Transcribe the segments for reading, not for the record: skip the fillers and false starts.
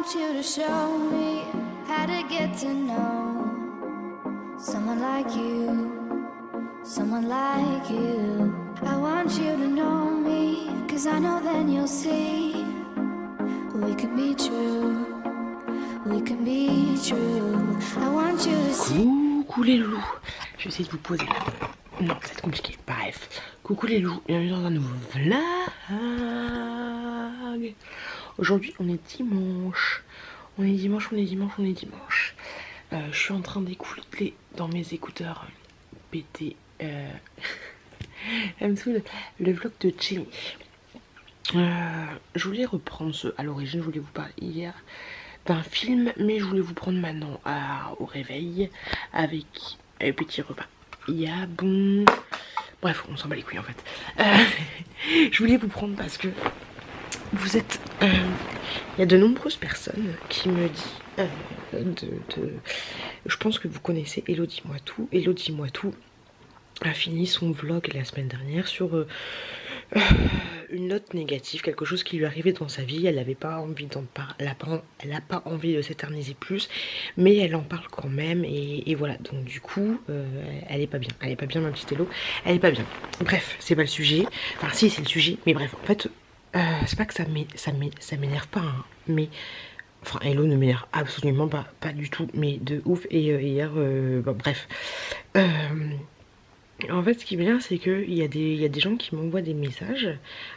want you to show me how to get to know someone like you, someone like you. I want you to know me, cause I know then you'll see we can be true, we can be true. I want you to see. Coucou les loulous, je vais essayer de vous poser là. Non, ça va être compliqué. Bref, coucou les loulous, bienvenue dans un nouveau vlog. Aujourd'hui, on est dimanche. On est dimanche. Je suis en train d'écouter dans mes écouteurs pété. Elle me saoule, le vlog de Jenny. Je voulais reprendre à l'origine, je voulais vous parler hier d'un film, mais je voulais vous prendre maintenant au réveil avec un petit repas. Il y a bon... Bref, on s'en bat les couilles en fait. Je voulais vous prendre parce que vous êtes... Il y a de nombreuses personnes qui me disent... Je pense que vous connaissez Hello Dis-moi tout. Hello Dis-moi tout a fini son vlog la semaine dernière sur une note négative, quelque chose qui lui arrivait dans sa vie. Elle n'avait pas envie d'en parler, elle n'a pas envie de s'éterniser plus, mais elle en parle quand même et voilà. Donc du coup elle est pas bien, ma petite Hello, elle est pas bien. Bref, c'est pas le sujet, enfin si c'est le sujet, mais bref, en fait c'est pas que ça m'énerve pas, hein, mais enfin Hello ne m'énerve absolument pas du tout, mais de ouf. Et hier bon, bref, en fait, ce qui m'énerve, c'est qu'il y a des gens qui m'envoient des messages.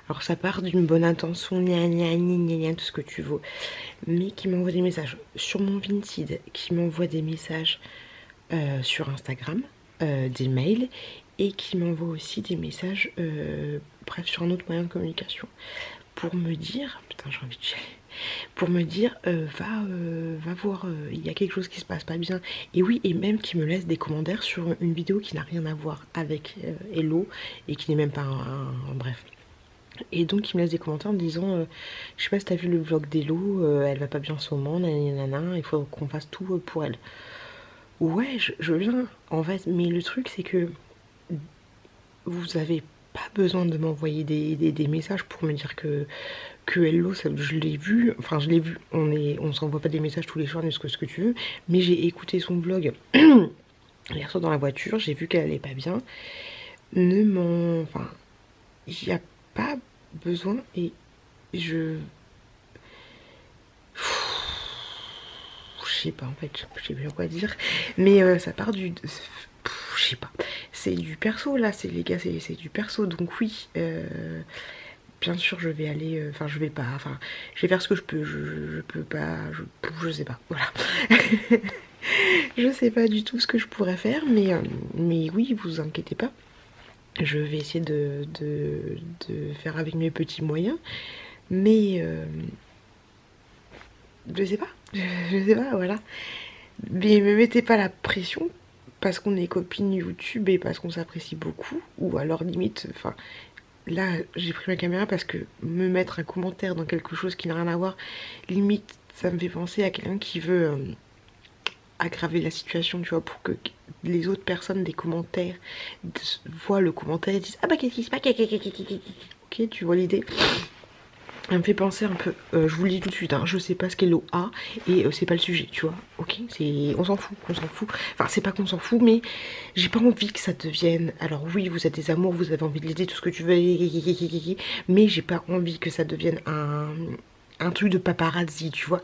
Alors, ça part d'une bonne intention, gna gna gna gna gna, tout ce que tu veux. Mais qui m'envoient des messages sur mon Vinted, qui m'envoient des messages sur Instagram, des mails, et qui m'envoient aussi des messages, bref, sur un autre moyen de communication. Pour me dire, putain, j'ai envie de chialer. Pour me dire va voir, il y a quelque chose qui se passe pas bien. Et oui, et même qui me laisse des commentaires sur une vidéo qui n'a rien à voir avec Hello et qui n'est même pas bref. Et donc qui me laisse des commentaires en me disant je sais pas si t'as vu le vlog d'Hello, elle va pas bien en ce moment, nanana, il faut qu'on fasse tout pour elle. Ouais, je viens en fait, mais le truc c'est que vous avez pas besoin de m'envoyer des messages pour me dire que Hello, ça, je l'ai vu, enfin je l'ai vu, on s'envoie pas des messages tous les jours, ce que tu veux, mais j'ai écouté son vlog hier soir dans la voiture, j'ai vu qu'elle allait pas bien, enfin, il n'y a pas besoin, et je sais pas en fait, je sais plus quoi dire, mais ça part je sais pas, c'est du perso là, les gars, c'est du perso, donc oui, bien sûr je vais aller, enfin je vais faire ce que je peux, je peux pas, je sais pas, voilà. Je sais pas du tout ce que je pourrais faire, mais oui, vous inquiétez pas, je vais essayer de faire avec mes petits moyens, mais je sais pas, voilà. Mais me mettez pas la pression parce qu'on est copines YouTube et parce qu'on s'apprécie beaucoup, ou alors limite, enfin... Là, j'ai pris ma caméra parce que me mettre un commentaire dans quelque chose qui n'a rien à voir, limite, ça me fait penser à quelqu'un qui veut aggraver la situation, tu vois, pour que les autres personnes des commentaires voient le commentaire et disent « Ah bah qu'est-ce qui se passe ?» Ok, tu vois l'idée. Ça me fait penser un peu, je vous le dis tout de suite, hein, je sais pas ce qu'Hello a et c'est pas le sujet, tu vois, ok, on s'en fout, enfin c'est pas qu'on s'en fout, mais j'ai pas envie que ça devienne, alors oui vous êtes des amours, vous avez envie de l'aider, tout ce que tu veux, mais j'ai pas envie que ça devienne un truc de paparazzi, tu vois,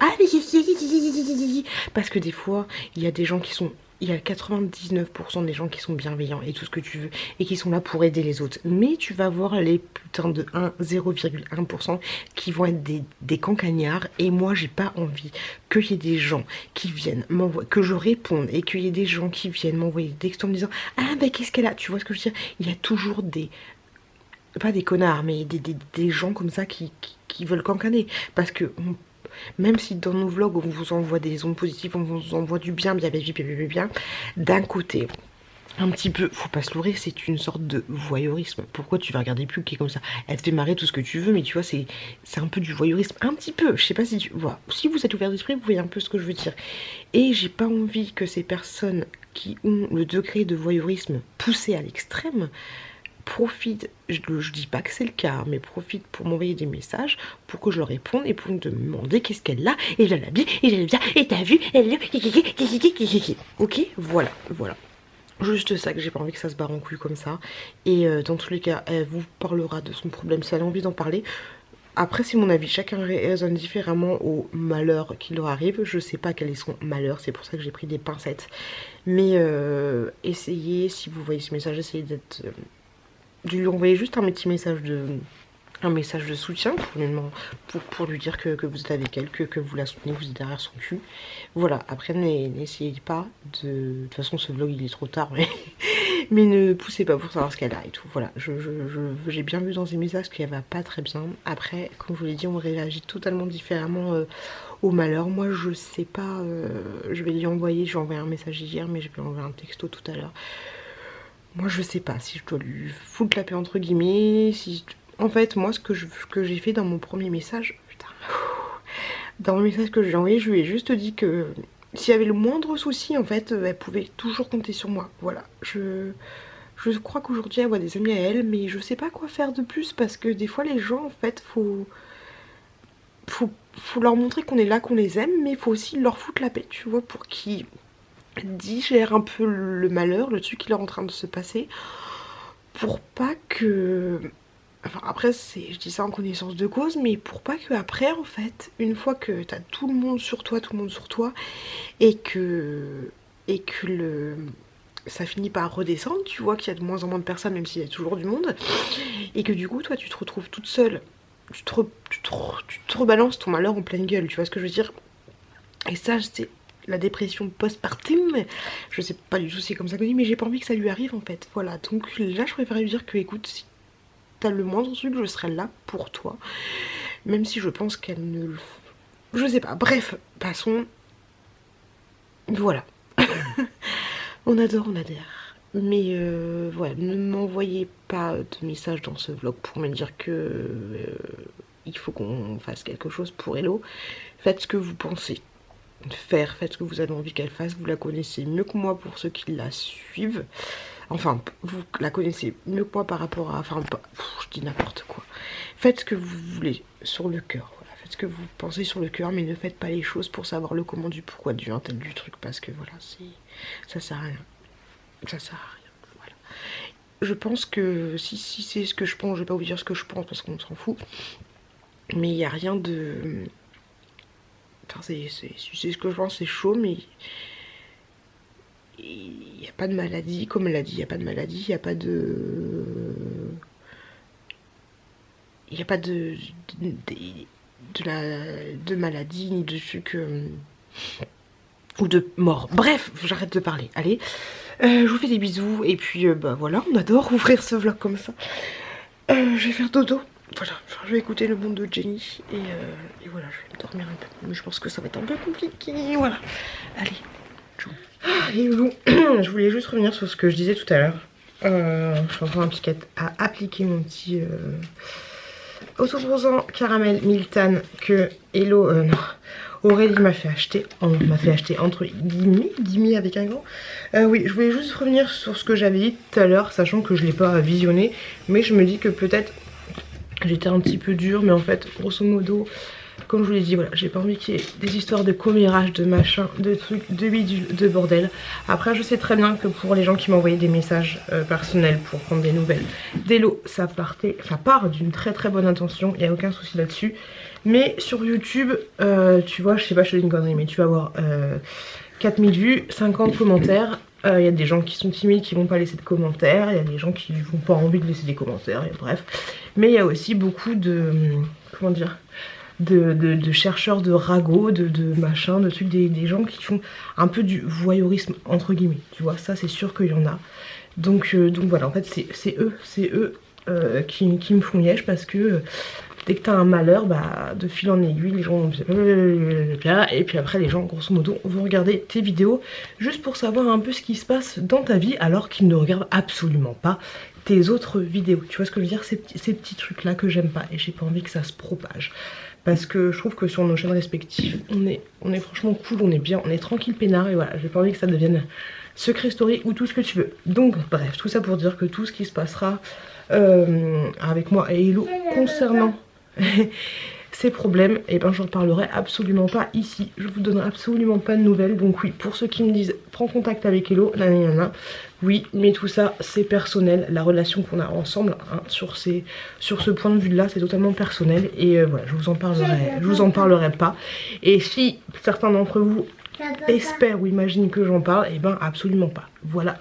parce que des fois il y a des gens qui sont... Il y a 99% des gens qui sont bienveillants et tout ce que tu veux et qui sont là pour aider les autres. Mais tu vas voir les putains de 0,1% qui vont être des cancagnards. Et moi, j'ai pas envie qu'il y ait des gens qui viennent m'envoyer, que je réponde et qu'il y ait des gens qui viennent m'envoyer des textos en me disant « Ah ben qu'est-ce qu'elle a ?» Tu vois ce que je veux dire? Il y a toujours pas des connards, mais des gens comme ça qui veulent cancaner. Parce que... Même si dans nos vlogs on vous envoie des ondes positives, on vous envoie du bien, bien, d'un côté, un petit peu, faut pas se leurrer, c'est une sorte de voyeurisme. Pourquoi tu vas regarder plus qui est comme ça? Elle te fait marrer tout ce que tu veux, mais tu vois, c'est un peu du voyeurisme, un petit peu. Je sais pas si tu vois, si vous êtes ouvert d'esprit, vous voyez un peu ce que je veux dire. Et j'ai pas envie que ces personnes qui ont le degré de voyeurisme poussé à l'extrême profite, je dis pas que c'est le cas, hein, mais profite pour m'envoyer des messages pour que je leur réponde et pour me demander qu'est-ce qu'elle a, et je la bien, et j'aime bien, et t'as vu, elle ok, voilà, voilà. Juste ça, que j'ai pas envie que ça se barre en couille comme ça. Et dans tous les cas, elle vous parlera de son problème si elle a envie d'en parler. Après, c'est mon avis, chacun raisonne différemment au malheur qui leur arrive. Je sais pas quel est son malheur, c'est pour ça que j'ai pris des pincettes. Mais essayez, si vous voyez ce message, essayez d'être... de lui envoyer juste un petit message de soutien pour lui dire que vous êtes avec elle, que vous la soutenez, que vous êtes derrière son cul. Voilà, après n'essayez pas de toute façon ce vlog il est trop tard, mais ne poussez pas pour savoir ce qu'elle a et tout. Voilà, j'ai bien vu dans ses messages qu'elle va pas très bien. Après, comme je vous l'ai dit, on réagit totalement différemment au malheur. Moi je sais pas, je vais lui envoyer, j'ai envoyé un message hier, mais je vais lui envoyer un texto tout à l'heure. Moi je sais pas si je dois lui foutre la paix entre guillemets, si... En fait, moi, ce que j'ai fait dans mon premier message, putain, dans mon message que j'ai envoyé, je lui ai juste dit que s'il y avait le moindre souci, en fait, elle pouvait toujours compter sur moi. Voilà, je crois qu'aujourd'hui, elle voit des amis à elle, mais je sais pas quoi faire de plus parce que des fois, les gens, en fait, faut leur montrer qu'on est là, qu'on les aime, mais il faut aussi leur foutre la paix, tu vois, pour qu'ils digèrent un peu le malheur, le truc qui leur est en train de se passer, pour pas que... Enfin après je dis ça en connaissance de cause, mais pour pas que après en fait, une fois que t'as tout le monde sur toi, et que ça finit par redescendre, tu vois qu'il y a de moins en moins de personnes, même s'il y a toujours du monde, et que du coup toi tu te retrouves toute seule, tu te rebalances ton malheur en pleine gueule, tu vois ce que je veux dire. Et ça c'est la dépression postpartum, je sais pas du tout si c'est comme ça que je dis, mais j'ai pas envie que ça lui arrive en fait, voilà. Donc là je préfère lui dire que écoute, si t'as le moindre truc, je serai là pour toi. Même si je pense qu'elle ne le... Je sais pas, bref, passons. Voilà. On adore, on adhère. Mais voilà, ne m'envoyez pas de message dans ce vlog pour me dire que il faut qu'on fasse quelque chose pour Hello. Faites ce que vous pensez faire, faites ce que vous avez envie qu'elle fasse. Vous la connaissez mieux que moi pour ceux qui la suivent. Enfin, vous la connaissez mieux que moi par rapport à... Enfin, je dis n'importe quoi. Faites ce que vous voulez sur le cœur. Voilà. Faites ce que vous pensez sur le cœur, mais ne faites pas les choses pour savoir le comment du pourquoi du un tel du truc. Parce que voilà, ça sert à rien. Ça sert à rien. Voilà. Je pense que si c'est ce que je pense, je vais pas vous dire ce que je pense parce qu'on s'en fout. Mais il n'y a rien de... Enfin, c'est ce que je pense, c'est chaud, mais... Il n'y a pas de maladie, comme elle a dit, il n'y a pas de maladie, il n'y a pas de... Il n'y a pas de maladie, ni de trucs... ou de mort. Bref, j'arrête de parler, allez. Je vous fais des bisous, et puis bah voilà, on adore ouvrir ce vlog comme ça. Je vais faire dodo. Voilà, enfin, je vais écouter le monde de Jenny, et voilà, je vais dormir un peu. Mais je pense que ça va être un peu compliqué, voilà. Allez. Et vous, je voulais juste revenir sur ce que je disais tout à l'heure. Je suis en train à appliquer mon petit autobronzant caramel Miltan que Hello, non, Aurélie m'a fait acheter. On m'a fait acheter entre guillemets avec un grand. Oui, je voulais juste revenir sur ce que j'avais dit tout à l'heure, sachant que je ne l'ai pas visionné. Mais je me dis que peut-être j'étais un petit peu dure, mais en fait, grosso modo... Comme je vous l'ai dit, voilà, j'ai pas envie qu'il y ait des histoires de commérage, de machin, de trucs, de bidule, de bordel. Après, je sais très bien que pour les gens qui m'envoyaient des messages personnels pour prendre des nouvelles d'Hello, ça part d'une très très bonne intention, il n'y a aucun souci là-dessus. Mais sur YouTube, tu vois, je sais pas, je te dis une connerie, mais tu vas avoir 4000 vues, 50 commentaires. Il y a des gens qui sont timides, qui vont pas laisser de commentaires. Il y a des gens qui n'ont pas envie de laisser des commentaires, et bref. Mais il y a aussi beaucoup de... Comment dire, de chercheurs de ragots, de machin, de trucs, des gens qui font un peu du voyeurisme entre guillemets, tu vois, ça c'est sûr qu'il y en a. Donc voilà, en fait c'est eux qui me font liège parce que dès que t'as un malheur, bah de fil en aiguille, les gens vont... Et puis après les gens grosso modo vont regarder tes vidéos juste pour savoir un peu ce qui se passe dans ta vie alors qu'ils ne regardent absolument pas tes autres vidéos. Tu vois ce que je veux dire, ces petits trucs là que j'aime pas et j'ai pas envie que ça se propage. Parce que je trouve que sur nos chaînes respectives, on est franchement cool, on est bien, on est tranquille peinard et voilà, j'ai pas envie que ça devienne secret story ou tout ce que tu veux. Donc bref, tout ça pour dire que tout ce qui se passera avec moi et Hello concernant ces problèmes, et ben j'en parlerai absolument pas ici. Je vous donnerai absolument pas de nouvelles. Donc oui, pour ceux qui me disent prends contact avec Hello, nanana, oui, mais tout ça c'est personnel. La relation qu'on a ensemble hein, sur ce point de vue là, c'est totalement personnel. Et voilà, je vous en parlerai pas. Et si certains d'entre vous espèrent ou imaginent que j'en parle, et ben absolument pas. Voilà.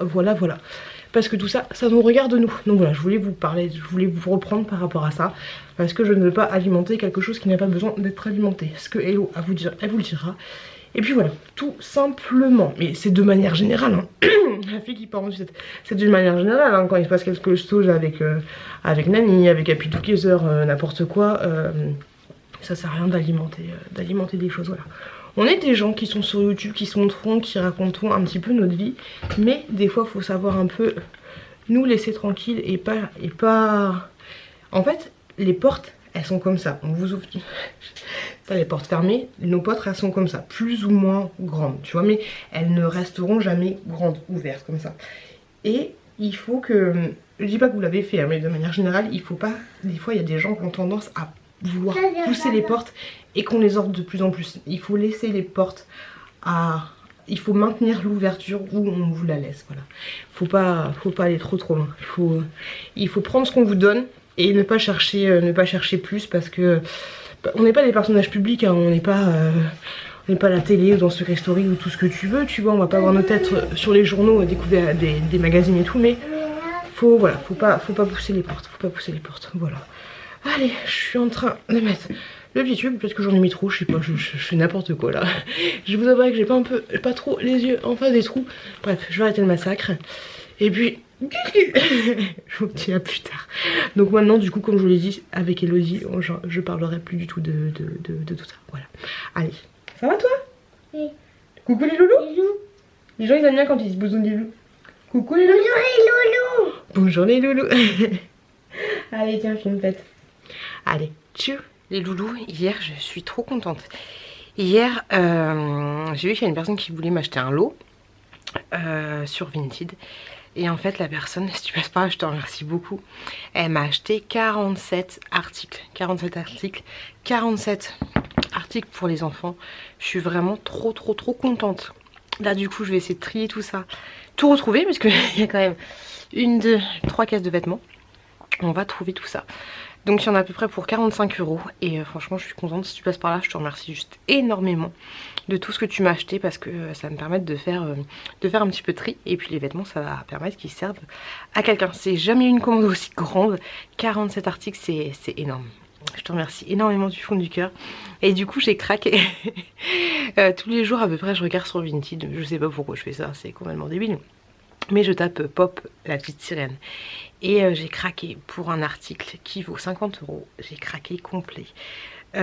Parce que tout ça, ça nous regarde nous. Donc voilà, je voulais vous parler, je voulais vous reprendre par rapport à ça. Parce que je ne veux pas alimenter quelque chose qui n'a pas besoin d'être alimenté. Ce que Hello a à vous dire, elle vous le dira. Et puis voilà, tout simplement. Mais c'est de manière générale. Hein. La fille qui part en suite, c'est d'une manière générale. Hein, quand il se passe quelque chose avec Nani, avec Happy Together, n'importe quoi, ça sert à rien d'alimenter des choses. Voilà. On est des gens qui sont sur YouTube, qui se montreront, qui raconteront un petit peu notre vie. Mais des fois, il faut savoir un peu nous laisser tranquilles et pas... En fait, les portes, elles sont comme ça. On vous ouvre... Ça, les portes fermées, nos portes, elles sont comme ça. Plus ou moins grandes, tu vois. Mais elles ne resteront jamais grandes, ouvertes comme ça. Et il faut que... Je dis pas que vous l'avez fait, hein, mais de manière générale, il faut pas... Des fois, il y a des gens qui ont tendance à vouloir pousser les portes et qu'on les offre de plus en plus. Il faut laisser les portes à... Il faut maintenir l'ouverture où on vous la laisse, voilà. Faut pas aller trop loin. Il faut prendre ce qu'on vous donne et ne pas chercher plus parce que on n'est pas des personnages publics, hein, on n'est pas à la télé ou dans Secret Story ou tout ce que tu veux, tu vois, on va pas avoir nos têtes sur les journaux, découvrir des magazines et tout, mais faut pas pousser les portes, voilà. Allez, je suis en train de mettre le petit tube, peut-être que j'en ai mis trop, je sais pas, je fais n'importe quoi là. Je vous avouerai que j'ai pas trop les yeux en face des trous. Bref, je vais arrêter le massacre. Et puis, je vous dis à plus tard. Donc maintenant, du coup, comme je vous l'ai dit, avec Elodie, je parlerai plus du tout de tout ça. Voilà. Allez, ça va toi? Oui. Coucou les loulous. Les loups. Les gens ils aiment bien quand ils disent bonjour les loulous. Coucou les loulous. Bonjour les loulous. Bonjour les loulous. Allez, tiens, fais une pète. Allez, tchou. Les loulous, hier je suis trop contente. Hier j'ai vu qu'il y a une personne qui voulait m'acheter un lot sur Vinted. Et en fait la personne, si tu passes par là, je te remercie beaucoup. Elle m'a acheté 47 articles. 47 articles pour les enfants. Je suis vraiment trop contente. Là du coup je vais essayer de trier tout ça. Tout retrouver parce qu'il y a quand même 1, 2, 3 caisses de vêtements. On va trouver tout ça. Donc il y en a à peu près pour 45 € et franchement je suis contente. Si tu passes par là, je te remercie juste énormément de tout ce que tu m'as acheté parce que ça va me permettre de faire un petit peu de tri. Et puis les vêtements, ça va permettre qu'ils servent à quelqu'un. C'est jamais une commande aussi grande. 47 articles, c'est énorme. Je te remercie énormément du fond du cœur. Et du coup j'ai craqué. Tous les jours à peu près je regarde sur Vinted. Je sais pas pourquoi je fais ça, c'est complètement débile. Mais je tape Pop, la petite sirène. Et j'ai craqué pour un article qui vaut 50 €. J'ai craqué complet. Je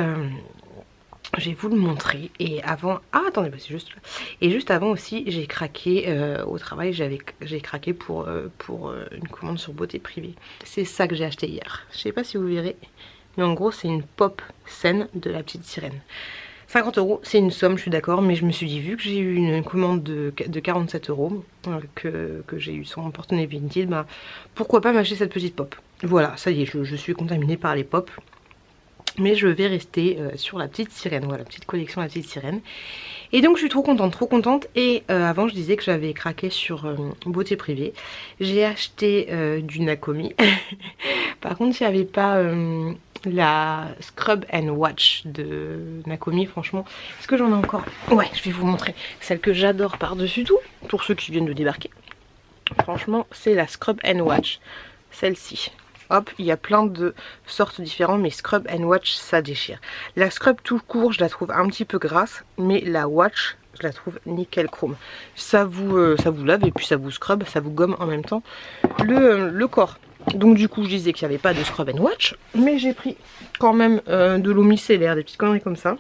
vais vous le montrer. Et avant... Ah attendez, bah, c'est juste là. Et juste avant aussi, j'ai craqué au travail. J'ai craqué pour une commande sur Beauté Privée. C'est ça que j'ai acheté hier. Je sais pas si vous verrez. Mais en gros, c'est une pop scène de la petite sirène. 50 €, c'est une somme, je suis d'accord, mais je me suis dit, vu que j'ai eu une commande de 47 € que j'ai eu sur mon porte-monnaie Vinted, bah, pourquoi pas m'acheter cette petite pop. Voilà, ça y est, je suis contaminée par les pop. Mais je vais rester sur la petite sirène, voilà, petite collection la petite sirène. Et donc je suis trop contente. Et avant je disais que j'avais craqué sur Beauté Privée. J'ai acheté du Nakomi. Par contre il n'y avait pas la Scrub and Watch de Nakomi, franchement. Est-ce que j'en ai encore? Ouais, je vais vous montrer. Celle que j'adore par-dessus tout, pour ceux qui viennent de débarquer. Franchement, c'est la Scrub and Watch. Celle-ci. Hop, il y a plein de sortes différentes, mais Scrub and Watch, ça déchire. La Scrub tout court, je la trouve un petit peu grasse, mais la Watch, je la trouve nickel chrome. Ça vous lave et puis ça vous scrub, ça vous gomme en même temps le corps. Donc du coup, je disais qu'il n'y avait pas de Scrub and Watch, mais j'ai pris quand même de l'eau micellaire, des petites conneries comme ça.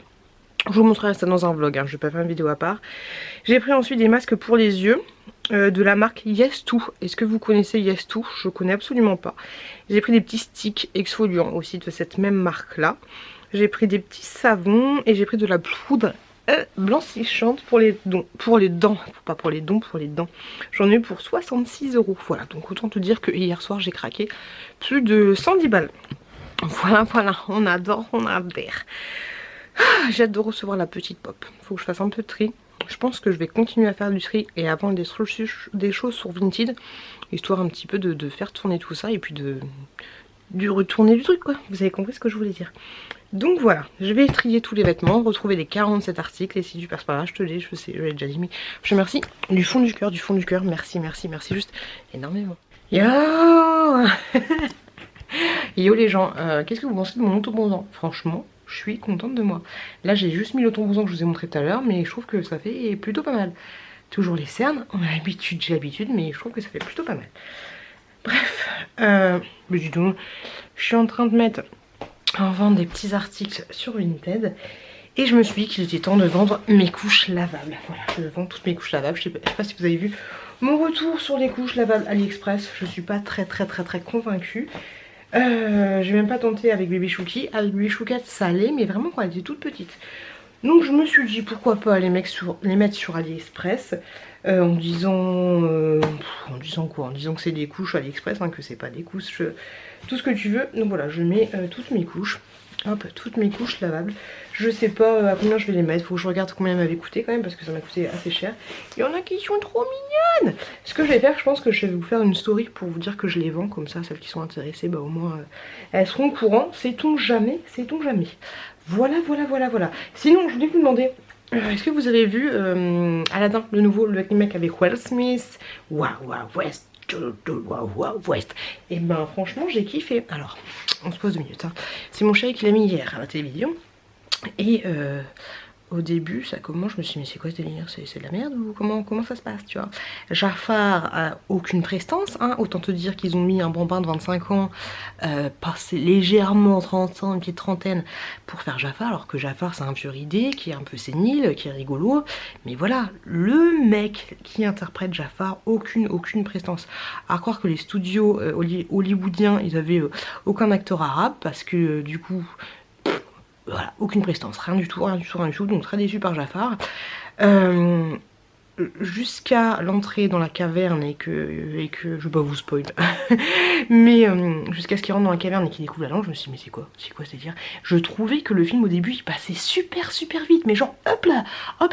Je vous montrerai ça dans un vlog, hein, je vais pas faire une vidéo à part. J'ai pris ensuite des masques pour les yeux de la marque Yes2. Est-ce que vous connaissez Yes2? Je connais absolument pas. J'ai pris des petits sticks exfoliants aussi de cette même marque là. J'ai pris des petits savons et j'ai pris de la poudre blanchissante pour les dents. Pas pour les dents, pour les dents. J'en ai eu pour 66 €. Voilà, donc autant te dire que hier soir j'ai craqué plus de 110 balles. Voilà, on adore. J'ai hâte de recevoir la petite pop. Faut que je fasse un peu de tri. Je pense que je vais continuer à faire du tri et à vendre des choses sur Vinted, histoire un petit peu de faire tourner tout ça et puis de retourner du truc quoi. Vous avez compris ce que je voulais dire. Donc voilà, je vais trier tous les vêtements, retrouver les 47 articles et si tu passes par là, je te l'ai, je sais, je l'ai déjà dit, mais je te remercie du fond du cœur, merci juste énormément. Yo Yo les gens, qu'est-ce que vous pensez de mon autobronzant? Franchement, je suis contente de moi. Là j'ai juste mis l'autobronzant que je vous ai montré tout à l'heure, mais je trouve que ça fait plutôt pas mal. Toujours les cernes, on a l'habitude, j'ai l'habitude, mais je trouve que ça fait plutôt pas mal. Bref, mais dis donc, je suis en train de mettre en vente des petits articles sur Vinted et je me suis dit qu'il était temps de vendre mes couches lavables. Voilà, je vends toutes mes couches lavables. Je sais pas si vous avez vu mon retour sur les couches lavables AliExpress. Je suis pas très convaincue. J'ai même pas tenté avec Baby Chouki. Avec Baby Chouquette ça allait, mais vraiment quand elle était toute petite. Donc je me suis dit pourquoi pas les mettre sur AliExpress. En disant quoi? En disant que c'est des couches AliExpress, hein, que c'est pas des couches, tout ce que tu veux. Donc voilà, je mets toutes mes couches. Hop, toutes mes couches lavables. Je sais pas à combien je vais les mettre. Faut que je regarde combien elles m'avaient coûté quand même, parce que ça m'a coûté assez cher. Il y en a qui sont trop mignonnes. Ce que je vais faire, je pense que je vais vous faire une story pour vous dire que je les vends. Comme ça, celles qui sont intéressées, bah au moins elles seront au courant. Sait-on jamais. Voilà. Sinon, je voulais vous demander, est-ce que vous avez vu Aladdin, le nouveau, le remake avec Will Smith? West. Et ben franchement j'ai kiffé. Alors on se pose 2 minutes hein. C'est mon chéri qui l'a mis hier à la télévision. Et au début ça commence, je me suis dit mais c'est quoi ce délire, c'est de la merde ou comment ça se passe tu vois. Jafar a aucune prestance hein. Autant te dire qu'ils ont mis un bambin de 25 ans passé légèrement 30 ans, une petite trentaine pour faire Jafar, alors que Jafar c'est un vieux ridé qui est un peu sénile, qui est rigolo, mais voilà, le mec qui interprète Jafar, aucune prestance. À croire que les studios hollywoodiens ils avaient aucun acteur arabe parce que du coup voilà, aucune prestance, rien du tout, donc très déçu par Jafar. Jusqu'à l'entrée dans la caverne et que je vais pas vous spoil mais jusqu'à ce qu'il rentre dans la caverne et qu'il découvre la langue, je me suis dit mais c'est quoi c'est dire. Je trouvais que le film au début il passait super vite, mais genre hop là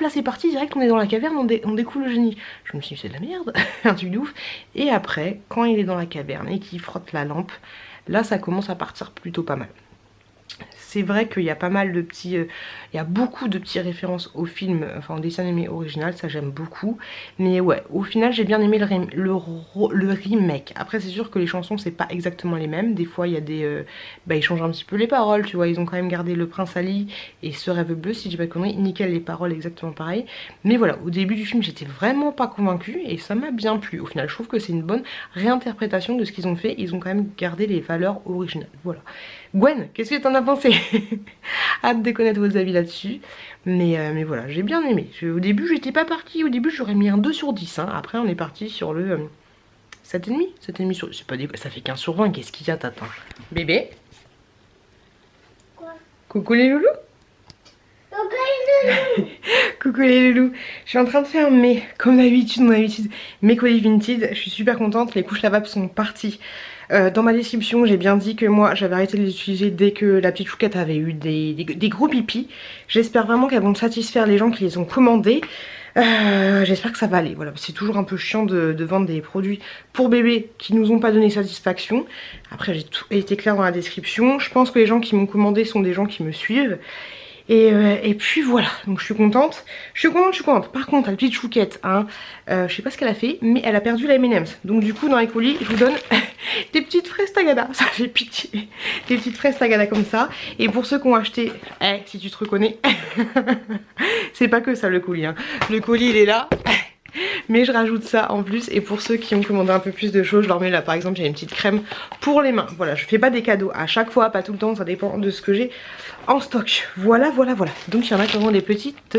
c'est parti direct, on est dans la caverne, on découvre le génie. Je me suis dit c'est de la merde un truc de ouf. Et après quand il est dans la caverne et qu'il frotte la lampe, là ça commence à partir plutôt pas mal. C'est vrai qu'il y a pas mal de petits... il y a beaucoup de petites références au film, enfin au dessin animé original, ça j'aime beaucoup. Mais ouais, au final j'ai bien aimé le remake. Après c'est sûr que les chansons c'est pas exactement les mêmes. Des fois il y a des... ils changent un petit peu les paroles, tu vois. Ils ont quand même gardé le Prince Ali et Ce rêve bleu, si je dis pas de conneries. Nickel, les paroles exactement pareil. Mais voilà, au début du film j'étais vraiment pas convaincue et ça m'a bien plu. Au final je trouve que c'est une bonne réinterprétation de ce qu'ils ont fait. Ils ont quand même gardé les valeurs originales, voilà. Gwen, qu'est-ce que t'en as pensé? Hâte de connaître vos avis là-dessus. Mais voilà, j'ai bien aimé. Au début, j'étais pas partie. Au début, j'aurais mis un 2 sur 10. Hein. Après, on est parti sur le 7,5. 7,5 sur... C'est pas des... Ça fait 15 sur 20. Qu'est-ce qu'il y a, Tatin? Bébé? Quoi? Coucou les loulous? Coucou les loulous. Je suis en train de faire comme d'habitude, mes colis Vinted. Je suis super contente. Les couches lavables sont parties. Dans ma description j'ai bien dit que moi j'avais arrêté de les utiliser dès que la petite chouquette avait eu des gros pipis. J'espère vraiment qu'elles vont satisfaire les gens qui les ont commandés. J'espère que ça va aller. Voilà, c'est toujours un peu chiant de vendre des produits pour bébés qui nous ont pas donné satisfaction. Après j'ai tout été clair dans la description. Je pense que les gens qui m'ont commandé sont des gens qui me suivent. Et puis voilà, donc je suis contente. Par contre, la petite chouquette, hein, je sais pas ce qu'elle a fait, mais elle a perdu la M&M's. Donc du coup, dans les colis, je vous donne des petites fraises tagada. Ça fait pitié. Des petites fraises tagada comme ça. Et pour ceux qui ont acheté, si tu te reconnais, c'est pas que ça le colis. Hein. Le colis, il est là. Mais je rajoute ça en plus. Et pour ceux qui ont commandé un peu plus de choses, je leur mets là par exemple j'ai une petite crème pour les mains. Voilà, je fais pas des cadeaux à chaque fois, pas tout le temps, ça dépend de ce que j'ai en stock. Voilà. Donc il y en a qui ont des petites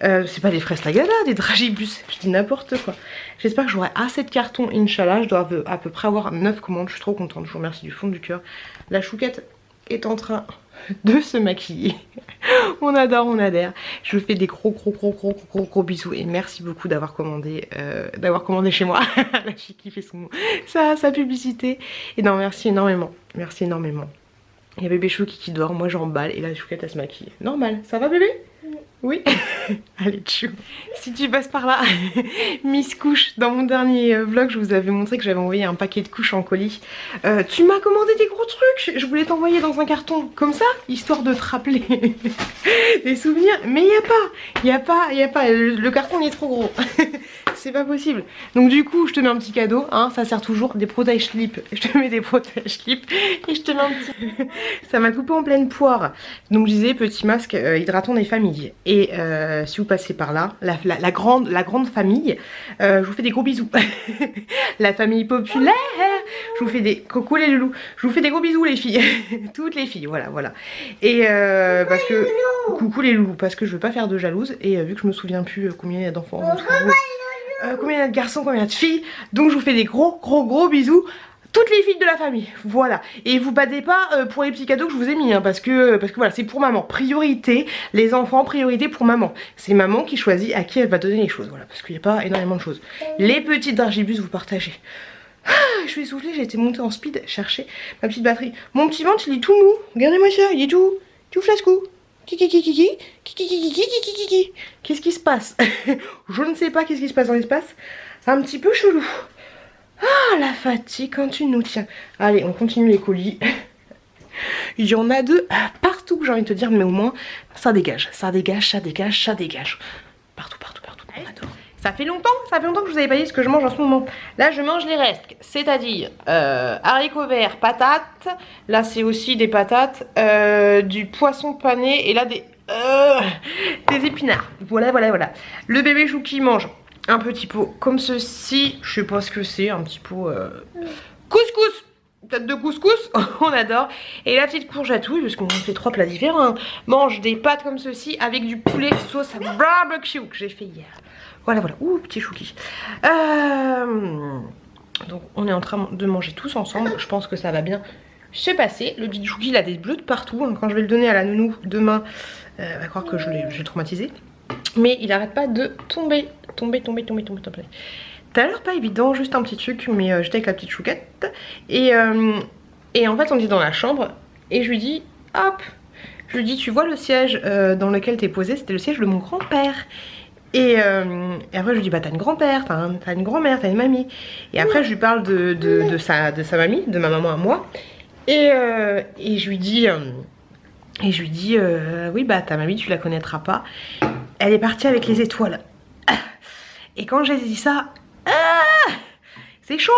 c'est pas des fraises tagada, des dragibus, je dis n'importe quoi. J'espère que j'aurai assez de cartons, Inch'Allah. Je dois à peu près avoir 9 commandes, je suis trop contente, je vous remercie du fond du cœur. La chouquette est en train de se maquiller. On adore, on adhère. Je vous fais des gros bisous et merci beaucoup d'avoir commandé chez moi. La fille qui fait sa publicité. Et non, merci énormément. Merci énormément. Il y a bébé Chouki qui dort, moi j'emballe et la Chouquette elle se maquille. Normal, ça va bébé? Oui. Allez tchou. Si tu passes par là, Miss Couche, dans mon dernier vlog je vous avais montré que j'avais envoyé un paquet de couches en colis. Tu m'as commandé des gros trucs, je voulais t'envoyer dans un carton comme ça, histoire de te rappeler des souvenirs. Mais il y a pas, le carton il est trop gros. C'est pas possible. Donc du coup je te mets un petit cadeau, hein, ça sert toujours, des protège slips. Je te mets des protège slips et je te mets un petit... Ça m'a coupé en pleine poire. Donc je disais petit masque hydratant des familles. Et si vous passez par là, la grande famille, je vous fais des gros bisous. La famille populaire, je vous fais des... Coucou les loulous, je vous fais des gros bisous les filles. Toutes les filles, voilà. Et parce que... Coucou les loulous, parce que je veux pas faire de jalouse. Et vu que je me souviens plus combien il y a d'enfants, combien il y a de garçons, combien il y a de filles. Donc je vous fais des gros bisous. Toutes les filles de la famille, voilà. Et vous battez pas pour les petits cadeaux que je vous ai mis, hein, parce que voilà, c'est pour maman. Priorité, les enfants, priorité pour maman. C'est maman qui choisit à qui elle va donner les choses, voilà, parce qu'il n'y a pas énormément de choses. Les petites dragibus, vous partagez. Ah, je suis essoufflée, j'ai été montée en speed chercher ma petite batterie. Mon petit ventre, il est tout mou. Regardez-moi ça, il est tout flascou. Qu'est-ce qui se passe? Je ne sais pas qu'est-ce qui se passe dans l'espace. C'est un petit peu chelou. Ah, la fatigue quand tu nous tiens. Allez, on continue les colis. Il y en a de partout, j'ai envie de te dire, mais au moins, ça dégage. Partout. On adore. Ça fait longtemps que je vous avais pas dit ce que je mange en ce moment. Là, je mange les restes, c'est-à-dire haricots verts, patates. Là, c'est aussi des patates, du poisson pané et là, des épinards. Voilà. Le bébé Chouki mange un petit pot comme ceci, je sais pas ce que c'est, un petit pot couscous, tête de couscous, on adore. Et la petite courgeatouille, parce qu'on fait 3 plats différents, mange des pâtes comme ceci avec du poulet sauce barbecue que j'ai fait hier. Voilà, ouh, petit Chouki. Donc on est en train de manger tous ensemble, je pense que ça va bien se passer. Le petit Chouki il a des bleus de partout, hein. Quand je vais le donner à la nounou demain, elle va croire que je l'ai traumatisé. Mais il arrête pas de tomber. Tout à l'heure pas évident, juste un petit truc, mais j'étais avec la petite Chouquette. Et en fait on est dans la chambre et je lui dis, hop, je lui dis tu vois le siège dans lequel t'es posé, c'était le siège de mon grand-père. Et après je lui dis bah t'as une grand-père, t'as une grand-mère, t'as une mamie. Et après je lui parle de sa mamie, de ma maman à moi. Et je lui dis oui bah ta mamie tu la connaîtras pas. Elle est partie avec les étoiles. Et quand j'ai dit ça, c'est chaud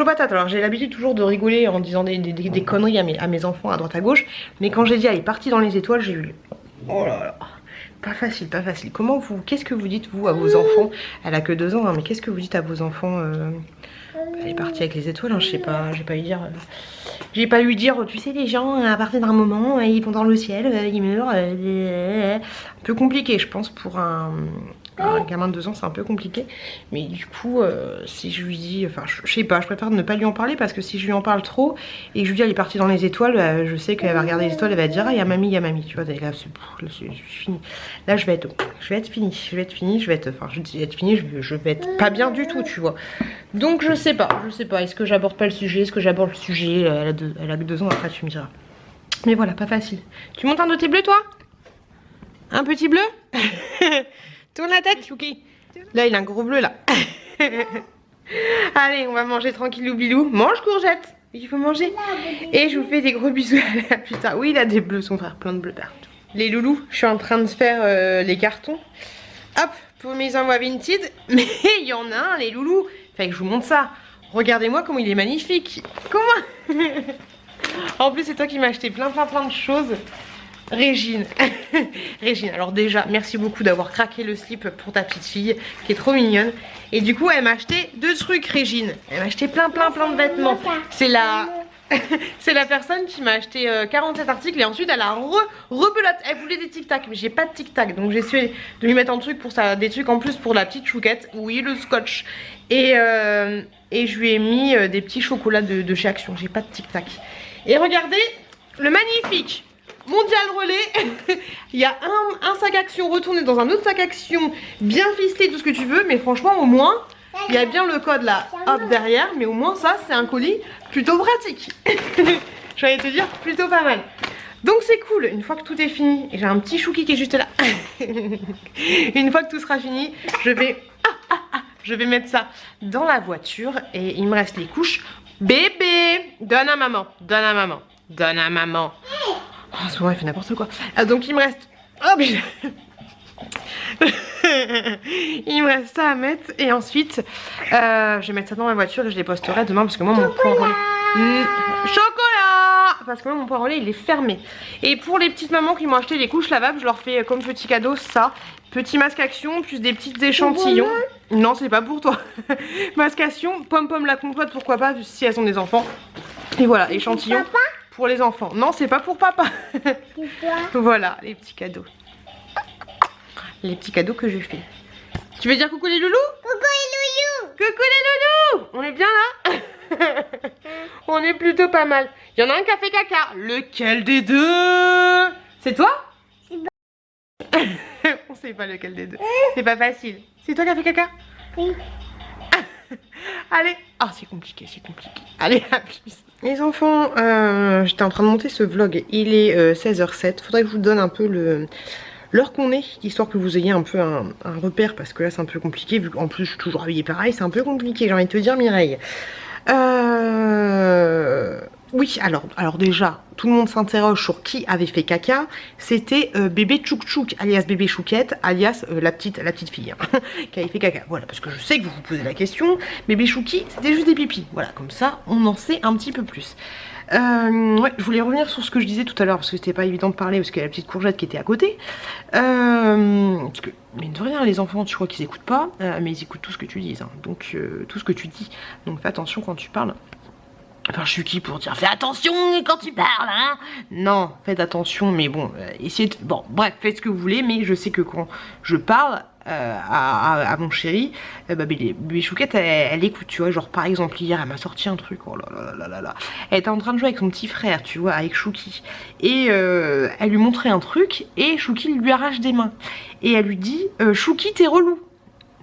patate. Alors j'ai l'habitude toujours de rigoler en disant des conneries à mes enfants à droite à gauche. Mais quand j'ai dit elle est partie dans les étoiles, j'ai eu oh là là. Pas facile. Qu'est-ce que vous dites vous à vos enfants? Elle a que 2 ans, hein, mais qu'est-ce que vous dites à vos enfants? Elle est partie avec les étoiles, hein, je sais pas, j'ai pas eu lui dire, tu sais les gens à partir d'un moment, ils vont dans le ciel, ils meurent. Un peu compliqué je pense pour un gamin de 2 ans, c'est un peu compliqué. Mais du coup, si je lui dis, enfin je sais pas, je préfère ne pas lui en parler parce que si je lui en parle trop et que je lui dis elle est partie dans les étoiles, je sais qu'elle va regarder les étoiles, elle va dire ah il y a mamie, tu vois, là c'est fini. Là je vais être finie, je vais être pas bien du tout, tu vois. Donc je sais pas, est-ce que j'aborde pas le sujet, elle a que 2 ans, après tu me diras. Mais voilà, pas facile. Tu montes un de tes bleus toi? Un petit bleu? Tourne la tête, Chouki. Là, il a un gros bleu, là. Allez, on va manger tranquillou bilou. Mange, courgette. Il faut manger. Et je vous fais des gros bisous. Putain, oui, il a des bleus, son frère. Plein de bleus partout. Les loulous, je suis en train de faire les cartons. Hop, pour mes envois vintage. Mais il y en a un, les loulous. Fait que je vous montre ça. Regardez-moi comment il est magnifique. Comment? En plus, c'est toi qui m'as acheté plein de choses. Régine, alors déjà merci beaucoup d'avoir craqué le slip pour ta petite fille qui est trop mignonne. Et du coup elle m'a acheté 2 trucs, Régine. Elle m'a acheté plein de vêtements. C'est la personne qui m'a acheté 47 articles et ensuite elle a rebelote. Elle voulait des tic-tac mais j'ai pas de tic-tac, donc j'ai essayé de lui mettre un truc pour ça, des trucs en plus pour la petite Chouquette. Oui, le scotch. Et je lui ai mis des petits chocolats de chez Action. J'ai pas de tic-tac. Et regardez le magnifique mondial relais. Il y a un sac action retourné dans un autre sac action, bien ficelé, tout ce que tu veux. Mais franchement, au moins, il y a bien le code là, hop, derrière. Mais au moins, ça, c'est un colis plutôt pratique. J'allais te dire, plutôt pas mal. Donc c'est cool, une fois que tout est fini, et j'ai un petit chouki qui est juste là. Une fois que tout sera fini, je vais mettre ça dans la voiture. Et il me reste les couches. Bébé, donne à maman, donne à maman, donne à maman. Oh, souvent il fait n'importe quoi. Donc il me reste... Oh, mais... il me reste ça à mettre. Et ensuite, je vais mettre ça dans ma voiture et je les posterai demain parce que moi mon point relais... Chocolat! Parce que moi mon point relais il est fermé. Et pour les petites mamans qui m'ont acheté les couches lavables, je leur fais comme petit cadeau ça. Petit masque action plus des petits échantillons. Non, c'est pas pour toi. Masque action, pomme la compote, pourquoi pas si elles ont des enfants. Et voilà, échantillon pour les enfants. Non, c'est pas pour papa. Voilà, les petits cadeaux. Les petits cadeaux que je fais. Tu veux dire coucou les loulous? Coucou les loulous. Coucou les loulous. On est bien là? On est plutôt pas mal. Il y en a un qui a fait caca. Lequel des deux? C'est toi? On sait pas lequel des deux. C'est pas facile. C'est toi qui as fait caca? Oui. Allez. Ah, c'est compliqué, c'est compliqué. Allez, à plus. Les enfants, j'étais en train de monter ce vlog. Il est 16h07. Faudrait que je vous donne un peu l'heure qu'on est, histoire que vous ayez un peu un repère, parce que là c'est un peu compliqué, vu qu'en plus je suis toujours habillée pareil, c'est un peu compliqué, j'ai envie de te dire Mireille. Oui, alors déjà, tout le monde s'interroge sur qui avait fait caca. C'était bébé Tchouk Tchouk, alias bébé Chouquette, alias la petite fille, hein, qui avait fait caca. Voilà, parce que je sais que vous vous posez la question. Bébé Chouki, c'était juste des pipis. Voilà, comme ça, on en sait un petit peu plus. Ouais, je voulais revenir sur ce que je disais tout à l'heure, parce que c'était pas évident de parler, parce qu'il y a la petite courgette qui était à côté. Parce que, mine de rien, les enfants, tu crois qu'ils écoutent pas, mais ils écoutent tout ce que tu dis, hein, donc tout ce que tu dis. Donc fais attention quand tu parles. Enfin, je suis qui pour dire fais attention quand tu parles, hein? Non, faites attention, mais bon, essayez de... Bon, bref, faites ce que vous voulez, mais je sais que quand je parle à mon chéri, bébé Chouquette, elle écoute, tu vois. Genre, par exemple, hier, elle m'a sorti un truc, oh là là là là là. Elle était en train de jouer avec son petit frère, tu vois, avec Chouki. Et elle lui montrait un truc, et Chouki lui arrache des mains. Et elle lui dit, Chouki, t'es relou.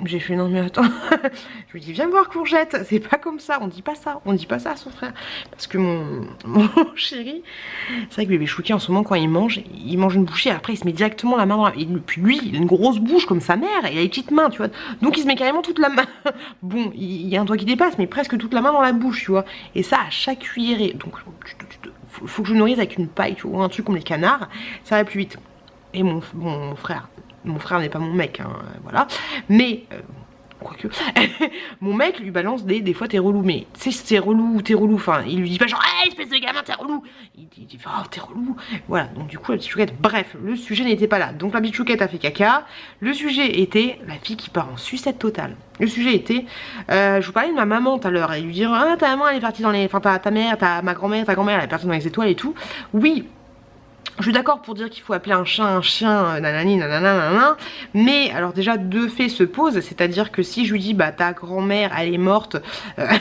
J'ai fait non mais attends, je lui dis viens me voir courgette, c'est pas comme ça, on dit pas ça, on dit pas ça à son frère. Parce que mon chéri, c'est vrai que bébé Chouki en ce moment quand il mange une bouchée et après il se met directement la main dans la... Et puis lui, il a une grosse bouche comme sa mère et il a les petites mains, tu vois. Donc il se met carrément toute la main, bon, il y a un doigt qui dépasse mais presque toute la main dans la bouche, tu vois. Et ça à chaque cuillerée, donc faut que je nourrisse avec une paille, tu vois, un truc comme les canards, ça va plus vite. Et mon frère n'est pas mon mec, hein, voilà. Mais, quoique, mon mec lui balance des fois t'es relou, mais tu sais, t'es relou, enfin, il lui dit pas genre, hey, espèce de gamin, t'es relou. Il dit, oh, t'es relou. Voilà, donc du coup, la petite chouquette, bref, le sujet n'était pas là. Donc la petite chouquette a fait caca. Le sujet était la fille qui part en sucette totale. Le sujet était, je vous parlais de ma maman tout à l'heure, et lui dire, ah, ta maman, elle est partie dans les, enfin, ta mère, ma grand-mère, ta grand-mère, elle est partie dans les étoiles et tout. Oui. Je suis d'accord pour dire qu'il faut appeler un chien, nanani, nanana, mais alors déjà deux faits se posent, c'est-à-dire que si je lui dis bah ta grand-mère elle est morte, la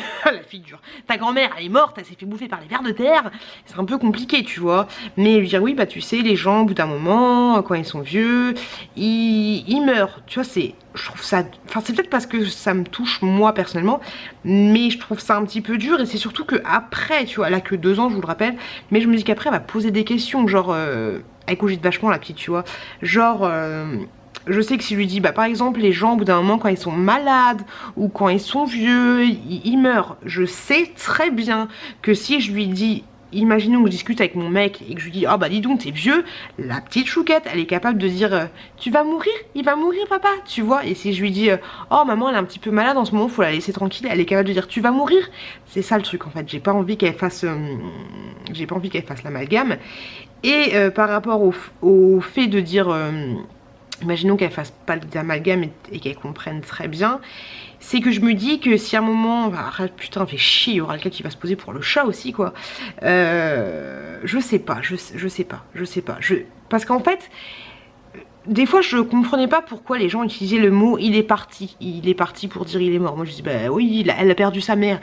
figure, ta grand-mère elle est morte, elle s'est fait bouffer par les vers de terre, c'est un peu compliqué tu vois, mais lui dire oui bah tu sais les gens au bout d'un moment, quand ils sont vieux, ils meurent, tu vois c'est... Je trouve ça, enfin c'est peut-être parce que ça me touche moi personnellement, mais je trouve ça un petit peu dur et c'est surtout que après, tu vois, elle a que 2 ans, je vous le rappelle, mais je me dis qu'après elle va poser des questions, genre, elle cogite vachement la petite, tu vois, genre, je sais que si je lui dis, bah par exemple les gens au bout d'un moment quand ils sont malades ou quand ils sont vieux, ils meurent, je sais très bien que si je lui dis imaginons que je discute avec mon mec et que je lui dis oh bah dis donc t'es vieux, la petite chouquette elle est capable de dire tu vas mourir, il va mourir papa, tu vois. Et si je lui dis oh maman elle est un petit peu malade en ce moment, faut la laisser tranquille, elle est capable de dire tu vas mourir. C'est ça le truc en fait, j'ai pas envie qu'elle fasse l'amalgame. Et par rapport au fait de dire imaginons qu'elle fasse pas d'amalgame et qu'elle comprenne très bien, c'est que je me dis que si à un moment, arrête putain fait chier, il y aura quelqu'un qui va se poser pour le chat aussi quoi, je sais pas, parce qu'en fait, des fois je comprenais pas pourquoi les gens utilisaient le mot il est parti pour dire il est mort. Moi je dis bah oui, elle a perdu sa mère.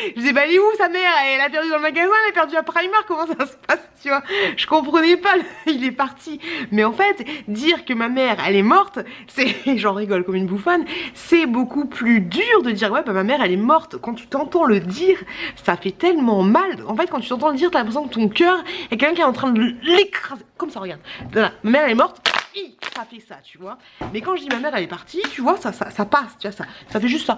Je disais bah elle est où sa mère? Elle a perdu dans le magasin, elle a perdu à Primark, comment ça se passe, tu vois? Je comprenais pas, il est parti. Mais en fait, dire que ma mère elle est morte, c'est, j'en rigole comme une bouffonne, c'est beaucoup plus dur de dire ouais bah ma mère elle est morte. Quand tu t'entends le dire, ça fait tellement mal. En fait quand tu t'entends le dire, t'as l'impression que ton cœur est quelqu'un qui est en train de l'écraser. Comme ça, regarde. Voilà, ma mère elle est morte, ça fait ça, tu vois. Mais quand je dis ma mère elle est partie, tu vois, ça passe, tu vois, ça fait juste ça.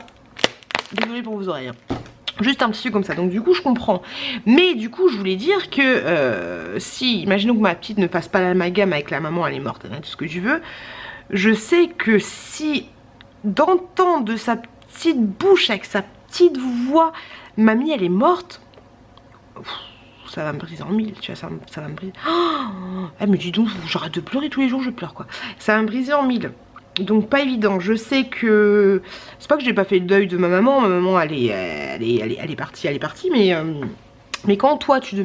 Désolée pour vos oreilles, hein. Juste un petit truc comme ça, donc du coup je comprends. Mais du coup je voulais dire que si, imaginons que ma petite ne fasse pas l'amalgame avec la maman elle est morte, hein, tout ce que tu veux. Je sais que si d'entendre de sa petite bouche avec sa petite voix mamie elle est morte, ça va me briser en mille, tu vois, ça va me briser. Oh, elle me dit donc j'arrête de pleurer tous les jours, je pleure quoi. Ça va me briser en mille. Donc pas évident. Je sais que c'est pas que j'ai pas fait le deuil de ma maman elle est partie, mais quand toi tu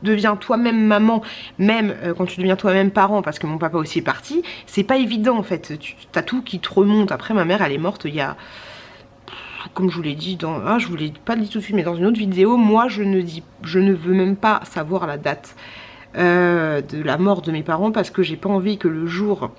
deviens toi-même maman, même quand tu deviens toi-même parent, parce que mon papa aussi est parti, c'est pas évident en fait. T'as tout qui te remonte. Après ma mère elle est morte il y a, comme je vous l'ai dit dans, je vous l'ai pas dit tout de suite, mais dans une autre vidéo, moi je ne veux même pas savoir la date de la mort de mes parents, parce que j'ai pas envie que le jour,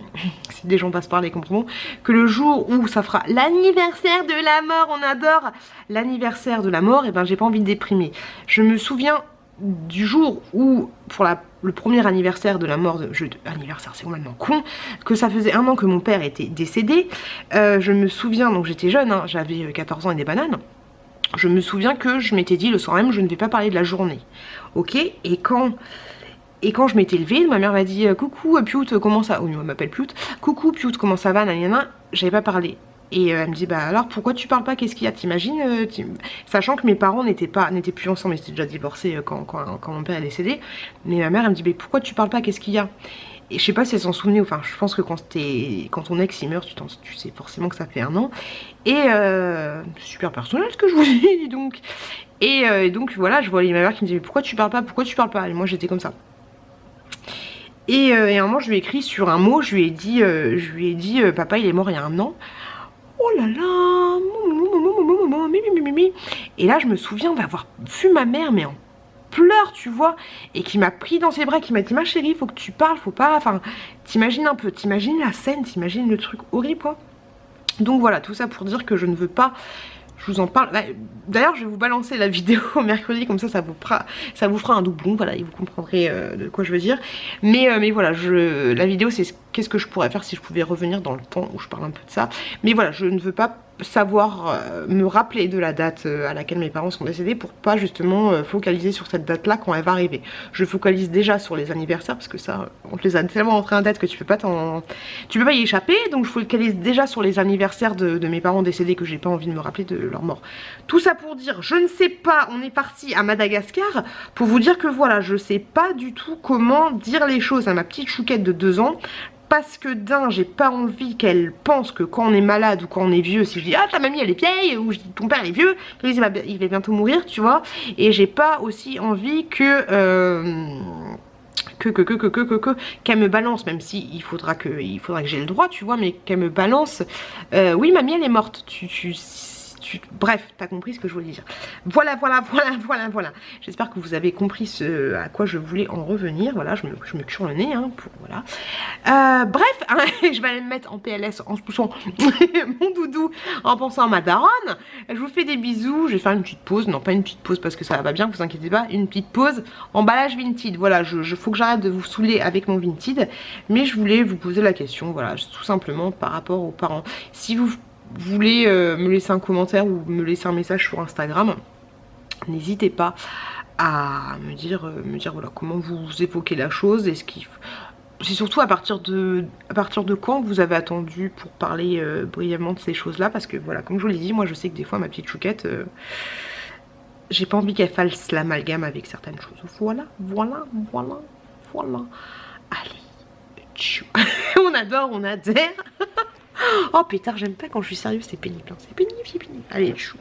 si des gens passent par les comprendront, que le jour où ça fera l'anniversaire de la mort, on adore l'anniversaire de la mort, et ben j'ai pas envie de déprimer. Je me souviens du jour où, pour le premier anniversaire de la mort de anniversaire, c'est complètement con, que ça faisait 1 an que mon père était décédé. Je me souviens, donc j'étais jeune, hein, j'avais 14 ans et des bananes. Je me souviens que je m'étais dit le soir même, je ne vais pas parler de la journée, ok. Et quand je m'étais levée, ma mère m'a dit coucou Piout, comment ça, oui, elle m'appelle Piout, coucou Piout, comment ça va, nanana. J'avais pas parlé. Et elle me dit bah alors pourquoi tu parles pas, qu'est-ce qu'il y a, t'imagines, sachant que mes parents n'étaient plus ensemble, ils étaient déjà divorcés quand mon père est décédé. Mais ma mère elle me dit mais pourquoi tu parles pas, qu'est-ce qu'il y a? Et je sais pas si elle s'en souvenait, enfin je pense que quand ton ex il meurt, tu sais forcément que ça fait 1 an. Et c'est super personnel ce que je vous dis donc. Et donc voilà, je voyais ma mère qui me disait mais pourquoi tu parles pas, et moi j'étais comme ça. Et à un moment je lui ai écrit sur un mot, je lui ai dit papa il est mort il y a 1 an. Oh là là, et là je me souviens d'avoir vu ma mère mais en pleurs, tu vois, et qui m'a pris dans ses bras, qui m'a dit ma chérie faut que tu parles, faut pas, enfin t'imagines un peu, t'imagines la scène, t'imagines le truc horrible quoi. Donc voilà, tout ça pour dire que je ne veux pas, je vous en parle. D'ailleurs je vais vous balancer la vidéo mercredi, comme ça vous fera un doublon, voilà, et vous comprendrez de quoi je veux dire. Mais voilà, la vidéo c'est qu'est-ce que je pourrais faire si je pouvais revenir dans le temps où je parle un peu de ça. Mais voilà, je ne veux pas savoir me rappeler de la date à laquelle mes parents sont décédés, pour pas justement focaliser sur cette date là quand elle va arriver. Je focalise déjà sur les anniversaires parce que ça on te les a tellement rentrés en tête que tu peux pas y échapper. Donc je focalise déjà sur les anniversaires de mes parents décédés, que j'ai pas envie de me rappeler de leur mort. Tout ça pour dire, je ne sais pas, on est parti à Madagascar pour vous dire que voilà, je sais pas du tout comment dire les choses à ma petite chouquette de 2 ans. Parce que d'un, j'ai pas envie qu'elle pense que quand on est malade ou quand on est vieux, si je dis ah ta mamie elle est vieille, ou je dis ton père il est vieux, il va bientôt mourir, tu vois. Et j'ai pas aussi envie que qu'elle me balance, même si il faudra que j'ai le droit, tu vois, mais qu'elle me balance oui mamie elle est morte, bref, t'as compris ce que je voulais dire. Voilà. J'espère que vous avez compris à quoi je voulais en revenir. Voilà, je me cure le nez, hein, voilà. Bref, hein, je vais aller me mettre en PLS en se poussant mon doudou, en pensant à ma daronne. Je vous fais des bisous. Je vais faire une petite pause. Non, pas une petite pause parce que ça va bien, vous inquiétez pas. Une petite pause emballage Vinted. Voilà, faut que j'arrête de vous saouler avec mon Vinted. Mais je voulais vous poser la question, voilà, tout simplement par rapport aux parents. Si vous voulez me laisser un commentaire ou me laisser un message sur Instagram, n'hésitez pas à me dire voilà comment vous évoquez la chose. Est-ce qu'il c'est surtout à partir de quand vous avez attendu pour parler brièvement de ces choses là, parce que voilà, comme je vous l'ai dit, moi je sais que des fois ma petite chouquette j'ai pas envie qu'elle fasse l'amalgame avec certaines choses. Voilà. Allez, tchou. On adore, on adhère. Oh pétard, j'aime pas quand je suis sérieuse, c'est pénible, hein. C'est pénible. Allez, chou.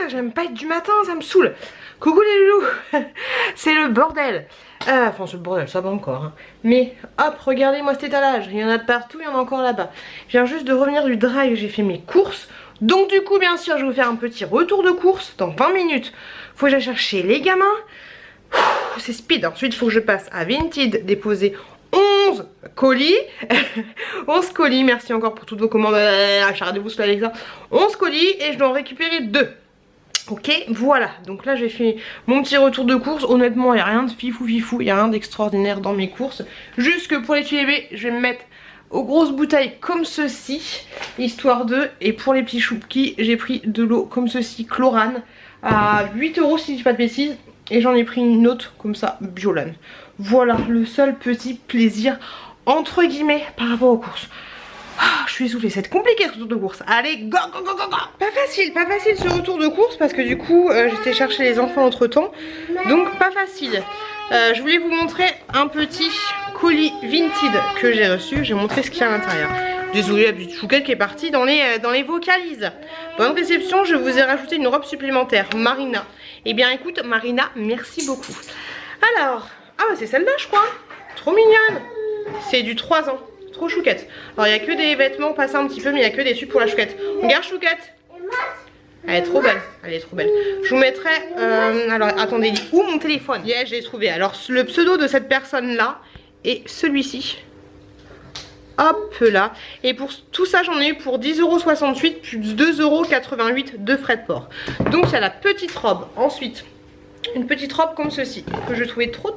J'aime pas être du matin, ça me saoule. Coucou les loulous. C'est le bordel. Enfin c'est le bordel, ça va encore, hein. Mais hop, regardez-moi cet étalage. Il y en a de partout, il y en a encore là-bas. Je viens juste de revenir du drive, j'ai fait mes courses. Donc du coup bien sûr je vais vous faire un petit retour de course dans 20 minutes. faut que j'aille chercher les gamins. C'est speed. Ensuite, il faut que je passe à Vinted déposer 11 colis. 11 colis, merci encore pour toutes vos commandes. Acharnez-vous sur Alexa. 11 colis et je dois en récupérer 2. Ok, voilà. Donc là, j'ai fait mon petit retour de course. Honnêtement, il n'y a rien de fifou, il n'y a rien d'extraordinaire dans mes courses. Juste que pour les petits bébés, je vais me mettre aux grosses bouteilles comme ceci, histoire de. Et pour les petits choupkis, j'ai pris de l'eau comme ceci, Chlorane, à 8 € si je dis pas de bêtises. Et j'en ai pris une autre comme ça, Biolane. Voilà le seul petit plaisir entre guillemets par rapport aux courses. Je suis essoufflée, c'est compliqué ce retour de course. Allez, go go go go go. Pas facile ce retour de course parce que du coup j'étais chercher les enfants entre temps. Donc pas facile. Je voulais vous montrer un petit colis Vinted que j'ai reçu. J'ai montré ce qu'il y a à l'intérieur. Désolée, la petite chouquette qui est partie dans les vocalises. Bonne réception, je vous ai rajouté une robe supplémentaire, Marina. Eh bien écoute Marina, merci beaucoup. Alors, ah bah c'est celle-là je crois. Trop mignonne. C'est du 3 ans. Trop chouquette. Alors il n'y a que des vêtements passés un petit peu, mais il n'y a que des trucs pour la chouquette. Regarde chouquette. Elle est trop belle. Elle est trop belle. Je vous mettrai. Alors attendez, où mon téléphone? Yeah, je l'ai trouvé. Alors le pseudo de cette personne là est celui-ci. Hop là. Et pour tout ça j'en ai eu pour 10,68 € plus 2,88 € de frais de port. Donc il y a la petite robe. Ensuite une petite robe comme ceci que je trouvais trop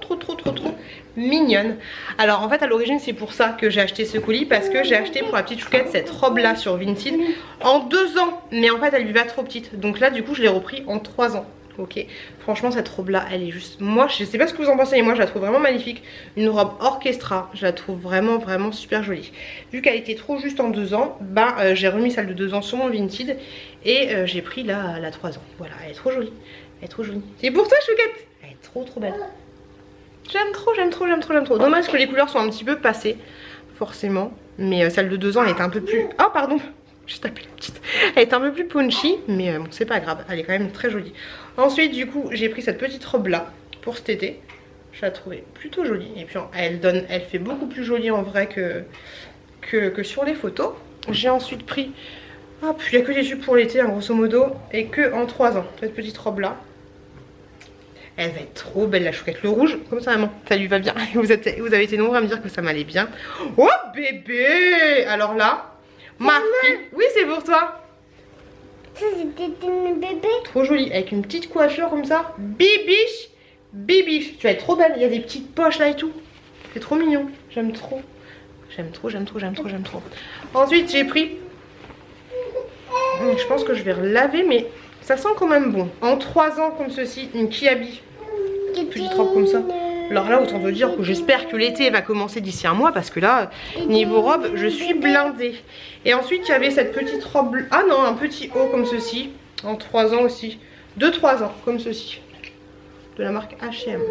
mignonne. Alors en fait à l'origine c'est pour ça que j'ai acheté ce colis, parce que j'ai acheté pour la petite chouquette cette robe là sur Vinted en 2 ans, mais en fait elle lui va trop petite. Donc là du coup je l'ai repris en 3 ans. Ok, franchement cette robe là elle est juste, moi je sais pas ce que vous en pensez mais moi je la trouve vraiment magnifique. Une robe orchestra, je la trouve vraiment super jolie. Vu qu'elle était trop juste en 2 ans, j'ai remis celle de 2 ans sur mon Vinted et j'ai pris la 3 ans. Voilà, elle est trop jolie. Elle est trop jolie. C'est pour toi chouquette. Elle est trop belle. J'aime trop. Dommage que les couleurs soient un petit peu passées, forcément. Mais celle de 2 ans elle était un peu plus... Oh pardon, j'ai tapé la petite. Elle est un peu plus punchy, mais bon c'est pas grave. Elle est quand même très jolie. Ensuite du coup j'ai pris cette petite robe là pour cet été. Je la trouvais plutôt jolie. Et puis elle fait beaucoup plus jolie en vrai que sur les photos. J'ai ensuite pris... Hop, il n'y a que des tubes pour l'été hein, grosso modo. Et que en 3 ans, cette petite robe là. Elle va être trop belle la chouquette. Le rouge, comme ça maman, ça lui va bien. Vous avez été nombreux à me dire que ça m'allait bien. Oh bébé. Alors là, ma fille. Oui c'est pour toi. Ça c'était une bébé. Trop jolie, avec une petite coiffure comme ça. Bibiche. Tu vas être trop belle, il y a des petites poches là et tout. C'est trop mignon, j'aime trop. J'aime trop. Ensuite j'ai pris... Je pense que je vais relaver mais ça sent quand même bon. En 3 ans comme ceci, une Kiabi. Petite robe comme ça. Alors là autant te dire que j'espère que l'été va commencer d'ici un mois, parce que là niveau robe je suis blindée. Et ensuite il y avait cette petite robe, ah non un petit haut comme ceci. En 3 ans aussi. 2-3 ans comme ceci. De la marque H&M.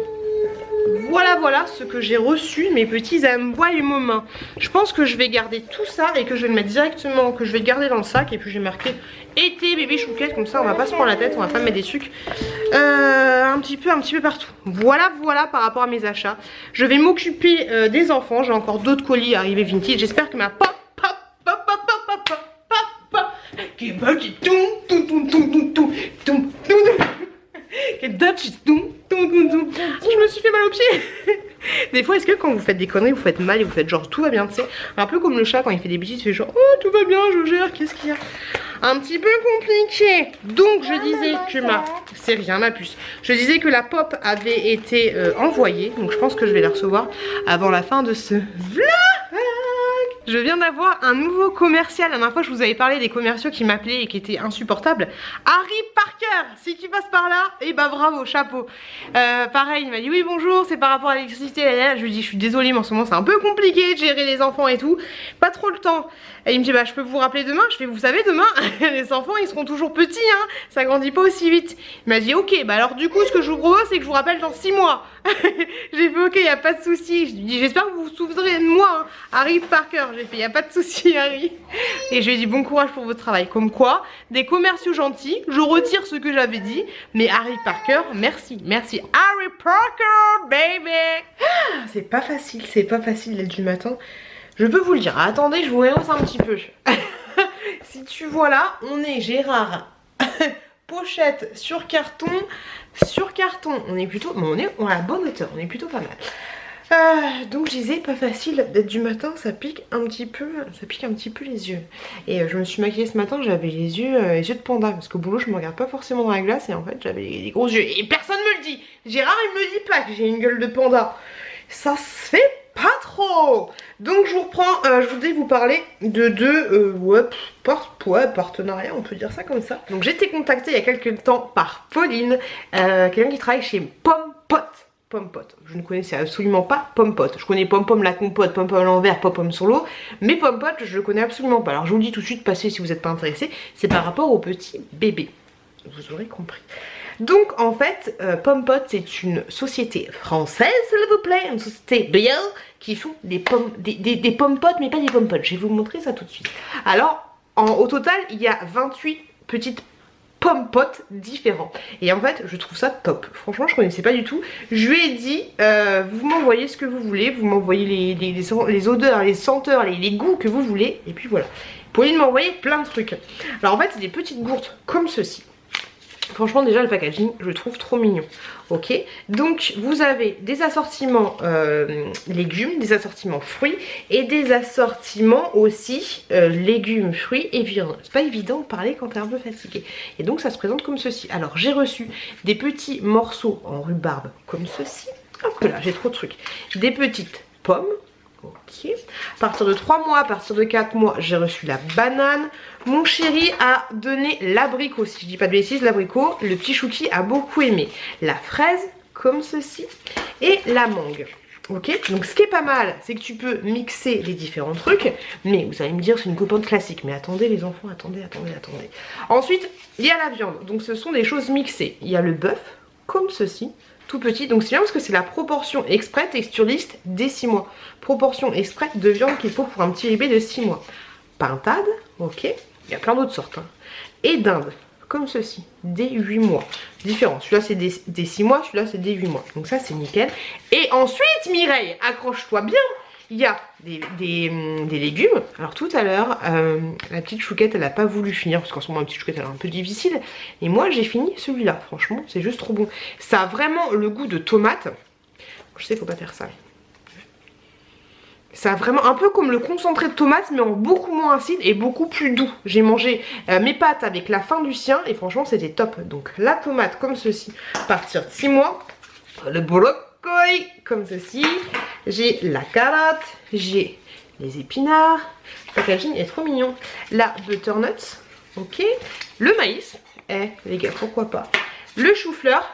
Voilà ce que j'ai reçu, mes petits mains. Je pense que je vais garder tout ça et que je vais le mettre directement, que je vais le garder dans le sac. Et puis j'ai marqué été bébé chouquette, comme ça on va pas se prendre la tête, on va pas mettre des sucres un petit peu partout. Voilà par rapport à mes achats. Je vais m'occuper des enfants, j'ai encore d'autres colis arrivés Vinted. J'espère que ma je me suis fait mal au pied. Des fois est-ce que quand vous faites des conneries vous faites mal et vous faites genre tout va bien, tu sais, un peu comme le chat quand il fait des bêtises, il fait genre oh tout va bien je gère, qu'est-ce qu'il y a. Un petit peu compliqué. Donc je disais que c'est rien ma puce. Je disais que la pop avait été envoyée, donc je pense que je vais la recevoir avant la fin de ce vlog. Je viens d'avoir un nouveau commercial. La dernière fois je vous avais parlé des commerciaux qui m'appelaient et qui étaient insupportables. Harry Parker, si tu passes par là, et bah bravo, chapeau. Pareil, il m'a dit oui bonjour, c'est par rapport à l'électricité. Je lui dis je suis désolée mais en ce moment c'est un peu compliqué de gérer les enfants et tout. Pas trop le temps. Et il me dit bah je peux vous rappeler demain. Je fais vous savez demain les enfants ils seront toujours petits hein, ça grandit pas aussi vite. Il m'a dit ok bah alors du coup ce que je vous propose c'est que je vous rappelle dans 6 mois. J'ai fait ok y a pas de souci. Je lui dis j'espère que vous vous souviendrez de moi hein. Harry Parker. J'ai fait y a pas de souci Harry. Et je lui ai dit bon courage pour votre travail. Comme quoi des commerciaux gentils. Je retire ce que j'avais dit. Mais Harry Parker merci. Merci Harry Parker baby. C'est pas facile l'aide du matin. Je peux vous le dire, attendez je vous réhausse un petit peu. Si tu vois là, on est Gérard pochette sur carton. On est plutôt, bon, on est à la bonne hauteur, on est plutôt pas mal. Donc je disais, pas facile d'être du matin, ça pique un petit peu les yeux. Et je me suis maquillée ce matin, j'avais les yeux de panda, parce qu'au boulot je me regarde pas forcément dans la glace et en fait j'avais des gros yeux. Et personne me le dit, Gérard il me dit pas que j'ai une gueule de panda. Ça se fait pas trop. Donc je vous reprends, je voudrais vous parler de deux partenariats, on peut dire ça comme ça. Donc j'ai été contactée il y a quelques temps par Pauline, quelqu'un qui travaille chez Pompot. Je ne connaissais absolument pas Pompot. Je connais Pom la compote, Pom à l'envers, Pom sur l'eau, mais Pompot je le connais absolument pas. Alors je vous le dis tout de suite, passez si vous n'êtes pas intéressé, c'est par rapport au petit bébé. Vous aurez compris. Donc en fait, Pompot c'est une société française, s'il vous plaît, une société bio qui font des pompotes, mais pas des pompotes. Je vais vous montrer ça tout de suite. Alors, au total, il y a 28 petites pompotes différents. Et en fait, je trouve ça top. Franchement, je connaissais pas du tout. Je lui ai dit, vous m'envoyez ce que vous voulez, vous m'envoyez les odeurs, les senteurs, les goûts que vous voulez. Et puis voilà. Pauline m'a envoyé plein de trucs. Alors en fait, c'est des petites gourdes comme ceci. Franchement déjà le packaging je le trouve trop mignon. Ok, donc vous avez des assortiments légumes, des assortiments fruits et des assortiments aussi légumes, fruits et viande. C'est pas évident de parler quand t'es un peu fatigué. Et donc ça se présente comme ceci. Alors j'ai reçu des petits morceaux en rhubarbe comme ceci. Hop là, j'ai trop de trucs. Des petites pommes. Ok, à partir de 3 mois, à partir de 4 mois, j'ai reçu la banane. Mon chéri a donné l'abricot, si je dis pas de bêtises, l'abricot. Le petit chouki a beaucoup aimé la fraise, comme ceci, et la mangue. Ok, donc ce qui est pas mal, c'est que tu peux mixer les différents trucs. Mais vous allez me dire, c'est une compote classique. Mais attendez les enfants, attendez. Ensuite, il y a la viande. Donc ce sont des choses mixées. Il y a le bœuf, comme ceci. Tout petit, donc c'est bien parce que c'est la proportion exprès texture liste des 6 mois. Proportion exprès de viande qu'il faut pour un petit bébé de 6 mois. Pintade, ok, il y a plein d'autres sortes. Hein. Et dinde, comme ceci, des 8 mois. Différent, celui-là c'est des 6 mois, celui-là c'est des 8 mois. Donc ça c'est nickel. Et ensuite Mireille, accroche-toi bien, il y a des légumes. Alors tout à l'heure, la petite chouquette elle a pas voulu finir parce qu'en ce moment la petite chouquette elle est un peu difficile. Et moi j'ai fini celui-là, franchement c'est juste trop bon. Ça a vraiment le goût de tomate. Je sais faut pas faire ça. Ça a vraiment un peu comme le concentré de tomate mais en beaucoup moins acide et beaucoup plus doux. J'ai mangé mes pâtes avec la fin du sien et franchement c'était top. Donc la tomate comme ceci, à partir de 6 mois. Le brocoli comme ceci. J'ai la carotte, j'ai les épinards. Le packaging est trop mignon. La butternut, ok. Le maïs, les gars pourquoi pas. Le chou-fleur.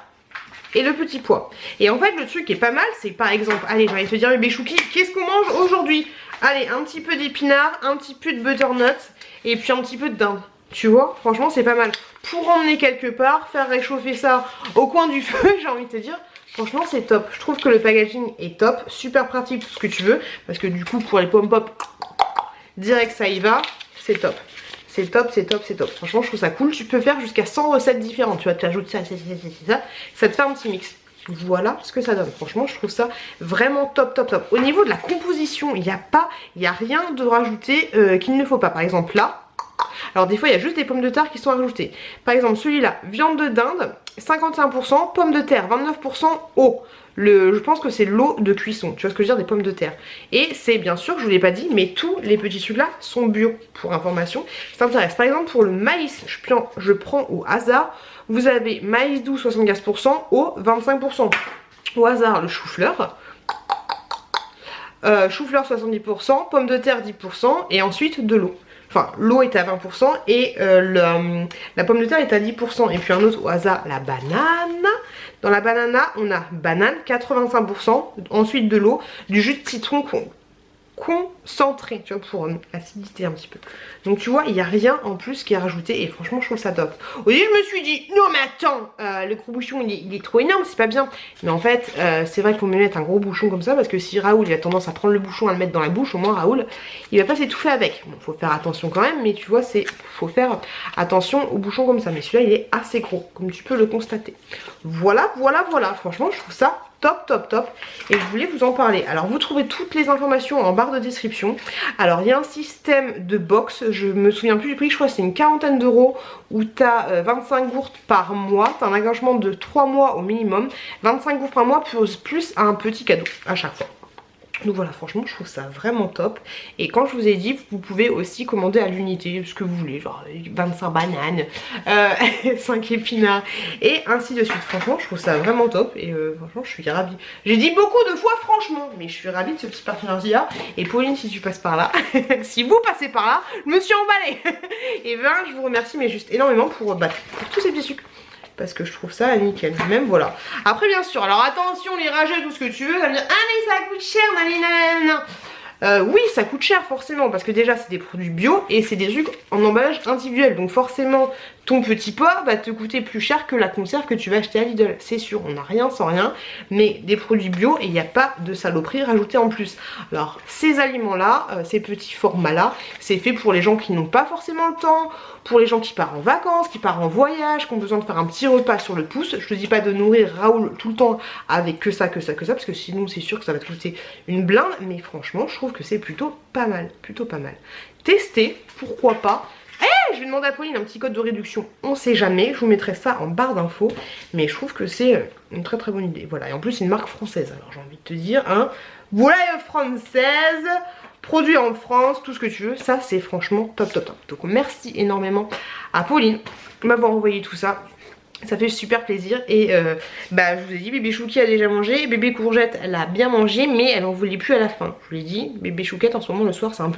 Et le petit pois. Et en fait le truc qui est pas mal c'est par exemple, allez j'ai envie de te dire bébé chouki, qu'est-ce qu'on mange aujourd'hui? Allez un petit peu d'épinards, un petit peu de butternut et puis un petit peu de dinde. Tu vois, franchement c'est pas mal. Pour emmener quelque part, faire réchauffer ça au coin du feu, j'ai envie de te dire, franchement c'est top. Je trouve que le packaging est top, super pratique tout ce que tu veux. Parce que du coup pour les pommes pop, direct ça y va, c'est top. C'est top. Franchement, je trouve ça cool. Tu peux faire jusqu'à 100 recettes différentes. Tu vois, tu ajoutes ça, ça te fait un petit mix. Voilà ce que ça donne. Franchement, je trouve ça vraiment top. Au niveau de la composition, il n'y a rien de rajouté qu'il ne faut pas. Par exemple, là, alors des fois, il y a juste des pommes de terre qui sont rajoutées. Par exemple, celui-là, viande de dinde, 55%, pommes de terre, 29%, eau. Je pense que c'est l'eau de cuisson, tu vois ce que je veux dire, des pommes de terre. Et c'est bien sûr, je vous l'ai pas dit, mais tous les petits trucs là sont bio, pour information. Ça m'intéresse. Par exemple pour le maïs, je prends au hasard, vous avez maïs doux 75%, eau 25%. Au hasard le chou-fleur. Chou-fleur 70%, pommes de terre 10% et ensuite de l'eau. Enfin l'eau est à 20% et la pomme de terre est à 10%. Et puis un autre au hasard, la banane. Dans la banana on a banane 85%, ensuite de l'eau, du jus de citron concentré, tu vois, pour acidité un petit peu. Donc tu vois, il n'y a rien en plus qui est rajouté et franchement je trouve ça top. Au début je me suis dit, non mais attends, le gros bouchon il est trop énorme, c'est pas bien. Mais en fait, c'est vrai qu'il faut me mettre un gros bouchon comme ça parce que si Raoul il a tendance à prendre le bouchon, à le mettre dans la bouche, au moins Raoul, il va pas s'étouffer avec. Bon, faut faire attention quand même, mais tu vois, faut faire attention au bouchon comme ça. Mais celui-là il est assez gros, comme tu peux le constater. Voilà, franchement je trouve ça top. Et je voulais vous en parler. Alors vous trouvez toutes les informations en barre de description. description. Alors il y a un système de box, je me souviens plus du prix, je crois que c'est une quarantaine d'euros où tu as 25 gourdes par mois, tu as un engagement de 3 mois au minimum, 25 gourdes par mois plus un petit cadeau à chaque fois. Donc voilà, franchement je trouve ça vraiment top. Et quand je vous ai dit, vous pouvez aussi commander à l'unité ce que vous voulez, genre 25 bananes, 5 épinards et ainsi de suite. Franchement je trouve ça vraiment top et franchement je suis ravie. J'ai dit beaucoup de fois franchement, mais je suis ravie de ce petit partenariat. Et Pauline, si tu passes par là, si vous passez par là, je me suis emballée. Et ben je vous remercie mais juste énormément pour tous ces petits sucres. Parce que je trouve ça nickel, même voilà. Après bien sûr, alors attention les rageux, tout ce que tu veux, ça me dit ah mais ça coûte cher, nanana. Oui ça coûte cher forcément parce que déjà c'est des produits bio et c'est des sucres en emballage individuel. Donc forcément ton petit pot va te coûter plus cher que la conserve que tu vas acheter à Lidl. C'est sûr, on n'a rien sans rien, mais des produits bio et il n'y a pas de saloperie rajoutée en plus. Alors ces aliments là, ces petits formats là, c'est fait pour les gens qui n'ont pas forcément le temps, pour les gens qui partent en vacances, qui partent en voyage, qui ont besoin de faire un petit repas sur le pouce. Je te dis pas de nourrir Raoul tout le temps avec que ça, parce que sinon c'est sûr que ça va te coûter une blinde, mais franchement je trouve que c'est plutôt pas mal, Tester, pourquoi pas. Je vais demander à Pauline un petit code de réduction, on sait jamais, je vous mettrai ça en barre d'infos, mais je trouve que c'est une très bonne idée. Voilà, et en plus c'est une marque française, alors j'ai envie de te dire, hein, voilà française, produit en France, tout ce que tu veux, ça c'est franchement top. Donc merci énormément à Pauline de m'avoir envoyé tout ça. Ça fait super plaisir et je vous ai dit bébé Chouki a déjà mangé, bébé Courgette elle a bien mangé mais elle en voulait plus à la fin. Je vous l'ai dit, bébé Chouquette en ce moment le soir c'est un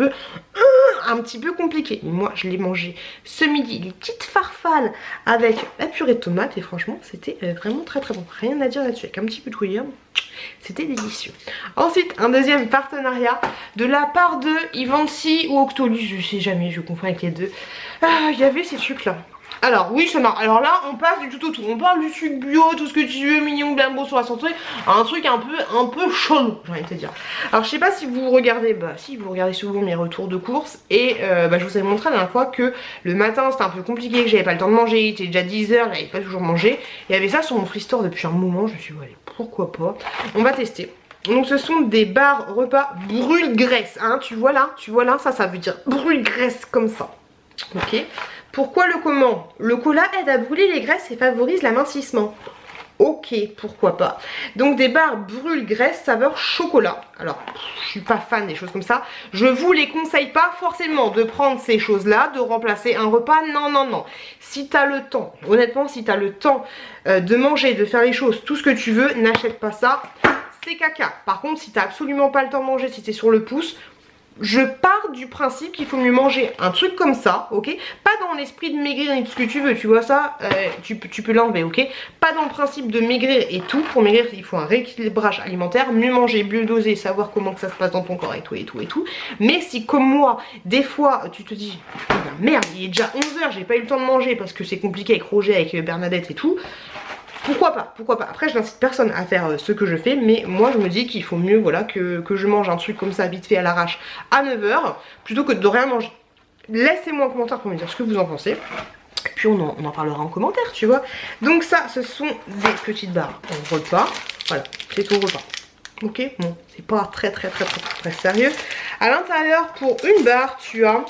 petit peu compliqué. Moi je l'ai mangé ce midi, les petites farfales avec la purée de tomates et franchement c'était vraiment très bon. Rien à dire là-dessus, avec un petit peu de couillère, c'était délicieux. Ensuite un deuxième partenariat de la part de Ivancy ou Octolus, je sais jamais, je confonds avec les deux. Il y avait ces trucs là. Alors oui ça marche, alors là on passe du tout au tout, on parle du sucre bio, tout ce que tu veux, mignon, bien beau sur la santé, un truc un peu chaud, j'ai envie de te dire. Alors je sais pas si vous regardez, si vous regardez souvent mes retours de course et je vous avais montré la dernière fois que le matin c'était un peu compliqué, que j'avais pas le temps de manger, il était déjà 10 h, j'avais pas toujours mangé, il y avait ça sur mon free store depuis un moment, je me suis dit allez pourquoi pas, on va tester. Donc ce sont des barres repas brûle-graisse, hein, tu vois là, ça veut dire brûle-graisse comme ça, ok. Pourquoi le comment? Le cola aide à brûler les graisses et favorise l'amincissement. Ok, pourquoi pas. Donc des barres brûle-graisse saveur chocolat. Alors, je suis pas fan des choses comme ça. Je vous les conseille pas forcément de prendre ces choses-là, de remplacer un repas. Non. Si t'as le temps, honnêtement, si t'as le temps de manger, de faire les choses, tout ce que tu veux, n'achète pas ça. C'est caca. Par contre, si t'as absolument pas le temps de manger, si t'es sur le pouce, je pars du principe qu'il faut mieux manger un truc comme ça, ok. Pas dans l'esprit de maigrir ni tout ce que tu veux, tu vois ça, tu peux l'enlever, ok. Pas dans le principe de maigrir et tout. Pour maigrir il faut un rééquilibrage alimentaire, mieux manger, mieux doser, savoir comment que ça se passe dans ton corps et tout. Mais si comme moi, des fois tu te dis merde il est déjà 11 h, j'ai pas eu le temps de manger parce que c'est compliqué avec Roger, avec Bernadette et tout. Pourquoi pas. Après je n'incite personne à faire ce que je fais, mais moi je me dis qu'il faut mieux voilà que je mange un truc comme ça vite fait à l'arrache à 9 h plutôt que de rien manger. Laissez-moi en commentaire pour me dire ce que vous en pensez. Puis on en parlera en commentaire, tu vois. Donc ça, ce sont des petites barres en repas. Voilà, c'est ton repas. Ok, bon, c'est pas très sérieux. À l'intérieur, pour une barre, tu as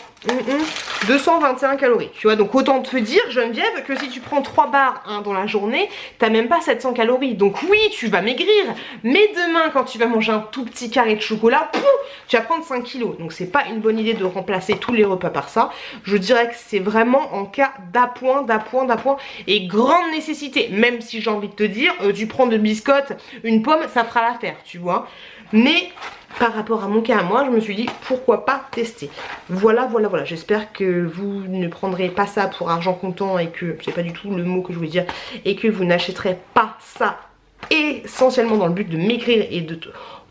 221 calories. Tu vois, donc autant te dire, Geneviève, que si tu prends 3 barres dans la journée, t'as même pas 700 calories. Donc oui, tu vas maigrir. Mais demain, quand tu vas manger un tout petit carré de chocolat, pouf, tu vas prendre 5 kilos. Donc c'est pas une bonne idée de remplacer tous les repas par ça. Je dirais que c'est vraiment en cas d'appoint et grande nécessité. Même si j'ai envie de te dire, tu prends de biscottes, une pomme, ça fera l'affaire, tu vois. Mais par rapport à mon cas à moi, je me suis dit pourquoi pas tester. Voilà. J'espère que vous ne prendrez pas ça pour argent comptant et que, c'est pas du tout le mot que je voulais dire, et que vous n'achèterez pas ça essentiellement dans le but de maigrir et de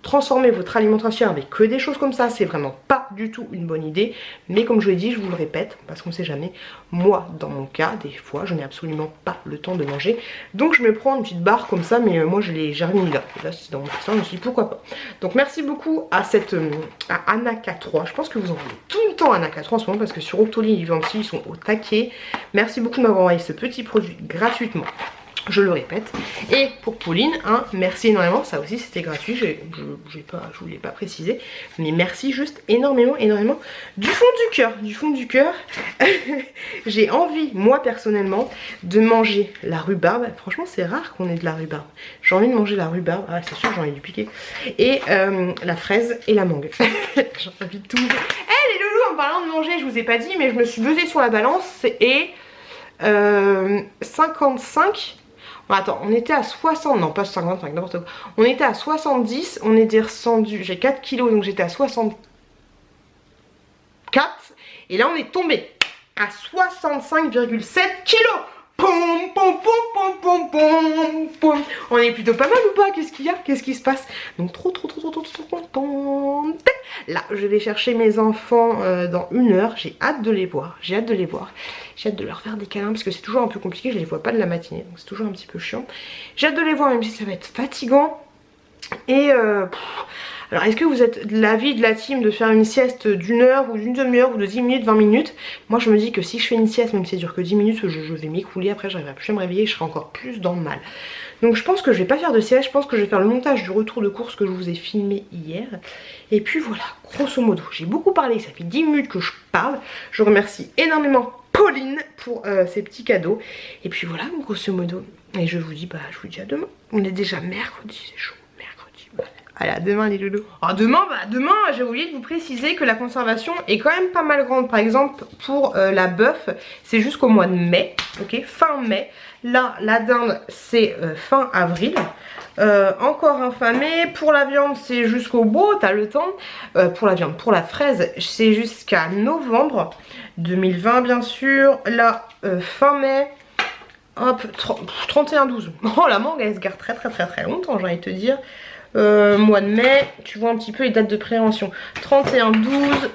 transformer votre alimentation avec que des choses comme ça. C'est vraiment pas du tout une bonne idée. Mais comme je l'ai dit, je vous le répète, parce qu'on sait jamais, moi dans mon cas, des fois je n'ai absolument pas le temps de manger. Donc je me prends une petite barre comme ça, mais moi j'ai remis là. Et là c'est dans mon petit je me suis dit pourquoi pas. Donc merci beaucoup à cette à Anaka3. Je pense que vous en voulez tout le temps Anaka3 en ce moment, parce que sur Octoly et Ivancy ils sont au taquet. Merci beaucoup de m'avoir envoyé ce petit produit gratuitement. Je le répète. Et pour Pauline, hein, merci énormément. Ça aussi c'était gratuit, je vous l'ai pas précisé. Mais merci juste énormément, énormément. Du fond du cœur. J'ai envie, moi personnellement, de manger la rhubarbe. Franchement c'est rare qu'on ait de la rhubarbe. J'ai envie de manger la rhubarbe. Ah c'est sûr j'ai envie de piquer. Et la fraise et la mangue. J'ai envie de tout. Eh les loulous, en parlant de manger, je vous ai pas dit, mais je me suis pesée sur la balance et 55. Attends, on était à 60, non pas 55, n'importe quoi. On était à 70, on était descendu, j'ai 4 kilos donc j'étais à 64. Et là on est tombé à 65,7 kilos. Pom, pom, pom, pom, pom, pom, pom. On est plutôt pas mal ou pas? Qu'est-ce qu'il y a? Qu'est-ce qui se passe? Donc trop contente. Là je vais chercher mes enfants dans 1 heure. J'ai hâte de les voir. J'ai hâte de les voir. J'ai hâte de leur faire des câlins parce que c'est toujours un peu compliqué. Je les vois pas de la matinée donc c'est toujours un petit peu chiant. J'ai hâte de les voir même si ça va être fatigant. Et alors est-ce que vous êtes de l'avis de la team de faire une sieste d'1 heure ou d'une demi-heure ou de 10 minutes, 20 minutes? Moi je me dis que si je fais une sieste, même si ça dure que 10 minutes, je vais m'écrouler, après j'arriverai plus à me réveiller et je serai encore plus dans le mal. Donc je pense que je vais pas faire de sieste, je pense que je vais faire le montage du retour de course que je vous ai filmé hier. Et puis voilà, grosso modo, j'ai beaucoup parlé, ça fait 10 minutes que je parle. Je remercie énormément Pauline pour ces petits cadeaux. Et puis voilà, grosso modo. Et je vous dis à demain. On est déjà mercredi, c'est chaud. Allez, à demain les loulous. Alors demain, j'ai oublié de vous préciser que la conservation est quand même pas mal grande. Par exemple, pour la bœuf, c'est jusqu'au mois de mai, ok, fin mai. Là, la dinde, c'est fin avril. Encore un fin mai. Pour la viande, c'est jusqu'au beau, t'as le temps. Pour la viande, pour la fraise, c'est jusqu'à novembre 2020, bien sûr. Là, fin mai. Hop, 31-12. Oh, la mangue, elle se garde très longtemps, j'ai envie de te dire. Mois de mai, tu vois un petit peu les dates de préhension. 31-12.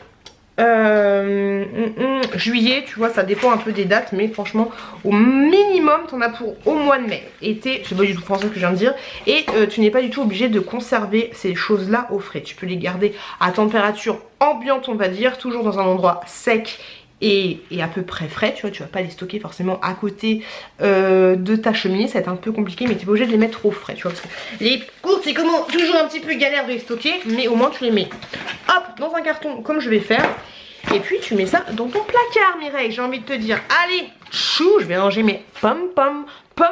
Juillet, tu vois, ça dépend un peu des dates, mais franchement, au minimum, t'en as pour au mois de mai. Été, c'est pas du tout français que je viens de dire. Et tu n'es pas du tout obligé de conserver ces choses-là au frais. Tu peux les garder à température ambiante, on va dire, toujours dans un endroit sec et à peu près frais, tu vois, tu vas pas les stocker forcément à côté de ta cheminée, ça va être un peu compliqué, mais tu es pas obligé de les mettre au frais, tu vois, parce que les courses c'est comment toujours un petit peu galère de les stocker, mais au moins tu les mets hop dans un carton comme je vais faire, et puis tu mets ça dans ton placard Mireille, j'ai envie de te dire, allez, chou, je vais ranger mes pom-pom pot.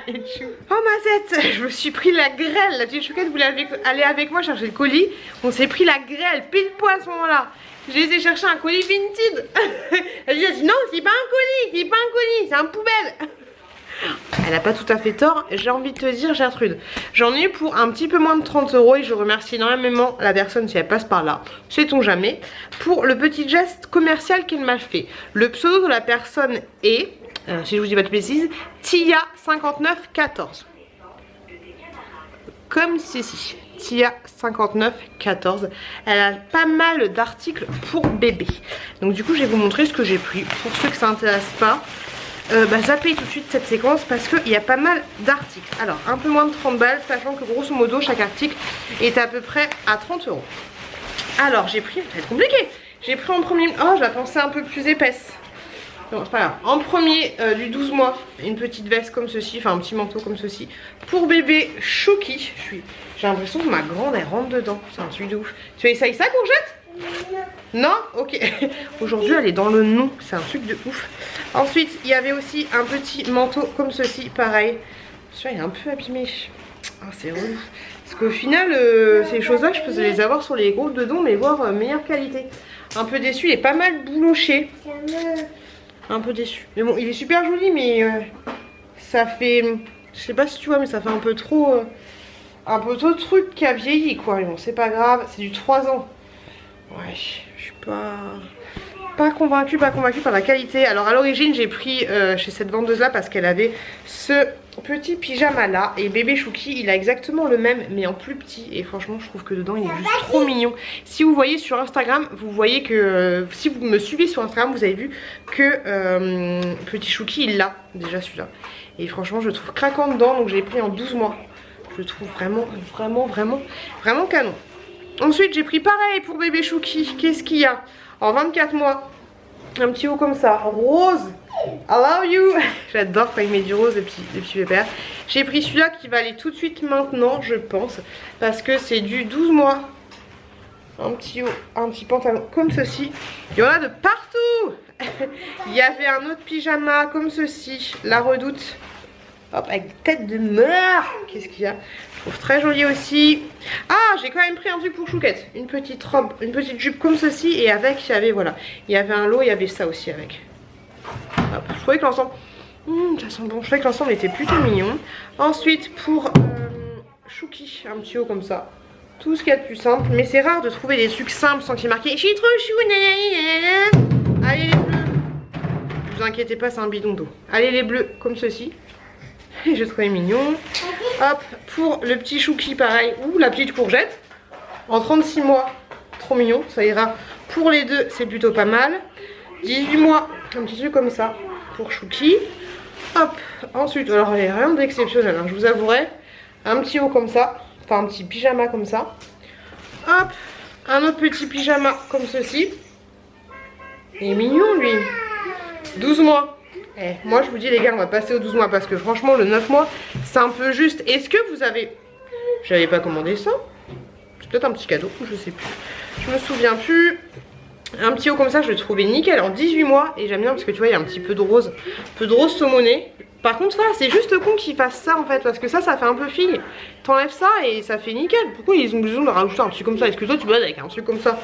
Allez, chou. Oh ma zette, je me suis pris la grêle, la petite chouquette voulait aller avec moi chercher le colis, on s'est pris la grêle pile poil à ce moment là. J'ai essayé de chercher un colis vintage. Elle dit non, c'est pas un colis, c'est un poubelle. Elle a pas tout à fait tort, j'ai envie de te dire Gertrude. J'en ai eu pour un petit peu moins de 30 € et je remercie énormément la personne si elle passe par là, sait-on jamais, pour le petit geste commercial qu'elle m'a fait. Le pseudo de la personne est, si je vous dis pas de bêtises, Tia5914. Comme ceci. Tia 5914. Elle a pas mal d'articles pour bébé. Donc du coup je vais vous montrer ce que j'ai pris. Pour ceux que ça intéresse pas, zappez tout de suite cette séquence parce qu'il y a pas mal d'articles. Alors un peu moins de 30 balles, sachant que grosso modo chaque article est à peu près à 30 €. Alors j'ai pris, ça va être compliqué. J'ai pris en premier, oh je la pensais un peu plus épaisse. Non, c'est pas grave. En premier du 12 mois, une petite veste comme ceci, enfin un petit manteau comme ceci. Pour bébé Chouki, j'ai l'impression que ma grande elle rentre dedans. C'est un truc de ouf. Tu essayes ça, courgette? Non? Ok. Aujourd'hui elle est dans le nom, c'est un truc de ouf. Ensuite il y avait aussi un petit manteau comme ceci, pareil. Celui-là il est un peu abîmé. Ah c'est relou. Parce qu'au final ces choses là je peux les avoir sur les groupes de dons mais voir meilleure qualité. Un peu déçu, il est pas mal bouloché. Un peu déçu. Mais bon, il est super joli, mais ça fait... Je sais pas si tu vois, mais ça fait un peu trop de truc qui a vieilli, quoi. Mais bon, c'est pas grave, c'est du 3 ans. Ouais, je suis pas convaincue par la qualité. Alors à l'origine, j'ai pris chez cette vendeuse-là parce qu'elle avait ce petit pyjama là. Et bébé Chouki, il a exactement le même, mais en plus petit. Et franchement, je trouve que dedans, il est juste trop mignon. Si vous voyez sur Instagram, vous voyez que... si vous me suivez sur Instagram, vous avez vu que petit Chouki, il l'a déjà celui-là. Et franchement, je le trouve craquant dedans. Donc j'ai pris en 12 mois. Je le trouve vraiment canon. Ensuite, j'ai pris pareil pour bébé Chouki. Qu'est-ce qu'il y a? En 24 mois, un petit haut comme ça, rose. I love you. J'adore quand il met du rose, des petits pépères. J'ai pris celui-là qui va aller tout de suite maintenant, je pense. Parce que c'est du 12 mois. Un petit pantalon comme ceci. Il y en a de partout. Il y avait un autre pyjama comme ceci. La Redoute. Hop, avec tête de mort. Qu'est-ce qu'il y a? Je trouve très joli aussi. Ah, j'ai quand même pris un truc pour Chouquette. Une petite robe, une petite jupe comme ceci. Et avec, il y avait, voilà. Il y avait un lot, il y avait ça aussi avec. Hop, je trouvais que l'ensemble... ça sent bon. Je trouvais que l'ensemble était plutôt mignon. Ensuite, pour Chouki, un petit haut comme ça. Tout ce qu'il y a de plus simple. Mais c'est rare de trouver des trucs simples sans qu'il y ait marqué « Je suis trop chou, nanana. » Allez les bleus. Ne vous inquiétez pas, c'est un bidon d'eau. Allez les bleus, comme ceci. Je trouvais mignon. Hop, pour le petit Chouki, pareil. Ou la petite courgette. En 36 mois. Trop mignon, ça ira. Pour les deux, c'est plutôt pas mal. 18 mois, un petit truc comme ça. Pour Chouki. Hop, ensuite, alors il n'y a rien d'exceptionnel, hein, je vous avouerai. Un petit haut comme ça. Enfin, un petit pyjama comme ça. Hop, un autre petit pyjama comme ceci. Il est mignon, lui. 12 mois. Eh, moi, je vous dis, les gars, on va passer aux 12 mois parce que franchement, le 9 mois, c'est un peu juste. Est-ce que vous avez... J'avais pas commandé ça. C'est peut-être un petit cadeau, je sais plus. Je me souviens plus. Un petit haut comme ça, je le trouvais nickel en 18 mois. Et j'aime bien parce que tu vois, il y a un petit peu de rose. Un peu de rose saumonné. Par contre, voilà, c'est juste con qu'ils fassent ça en fait. Parce que ça fait un peu fille. T'enlèves ça et ça fait nickel. Pourquoi ils ont besoin de rajouter un truc comme ça? Est-ce que toi, tu bosses avec un truc comme ça?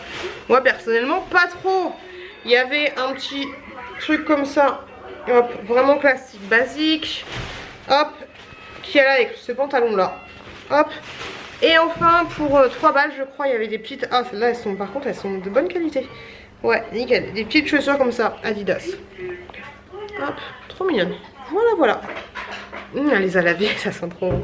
Moi, personnellement, pas trop. Il y avait un petit truc comme ça. Hop, vraiment classique, basique. Hop, qui est là avec ce pantalon là. Hop. Et enfin, pour 3 balles, je crois, il y avait des petites... Ah, celles-là, elles sont, par contre, elles sont de bonne qualité. Ouais, nickel. Des petites chaussures comme ça, Adidas. Hop, trop mignonne. Voilà, voilà. Elle les a lavées, ça sent trop bon.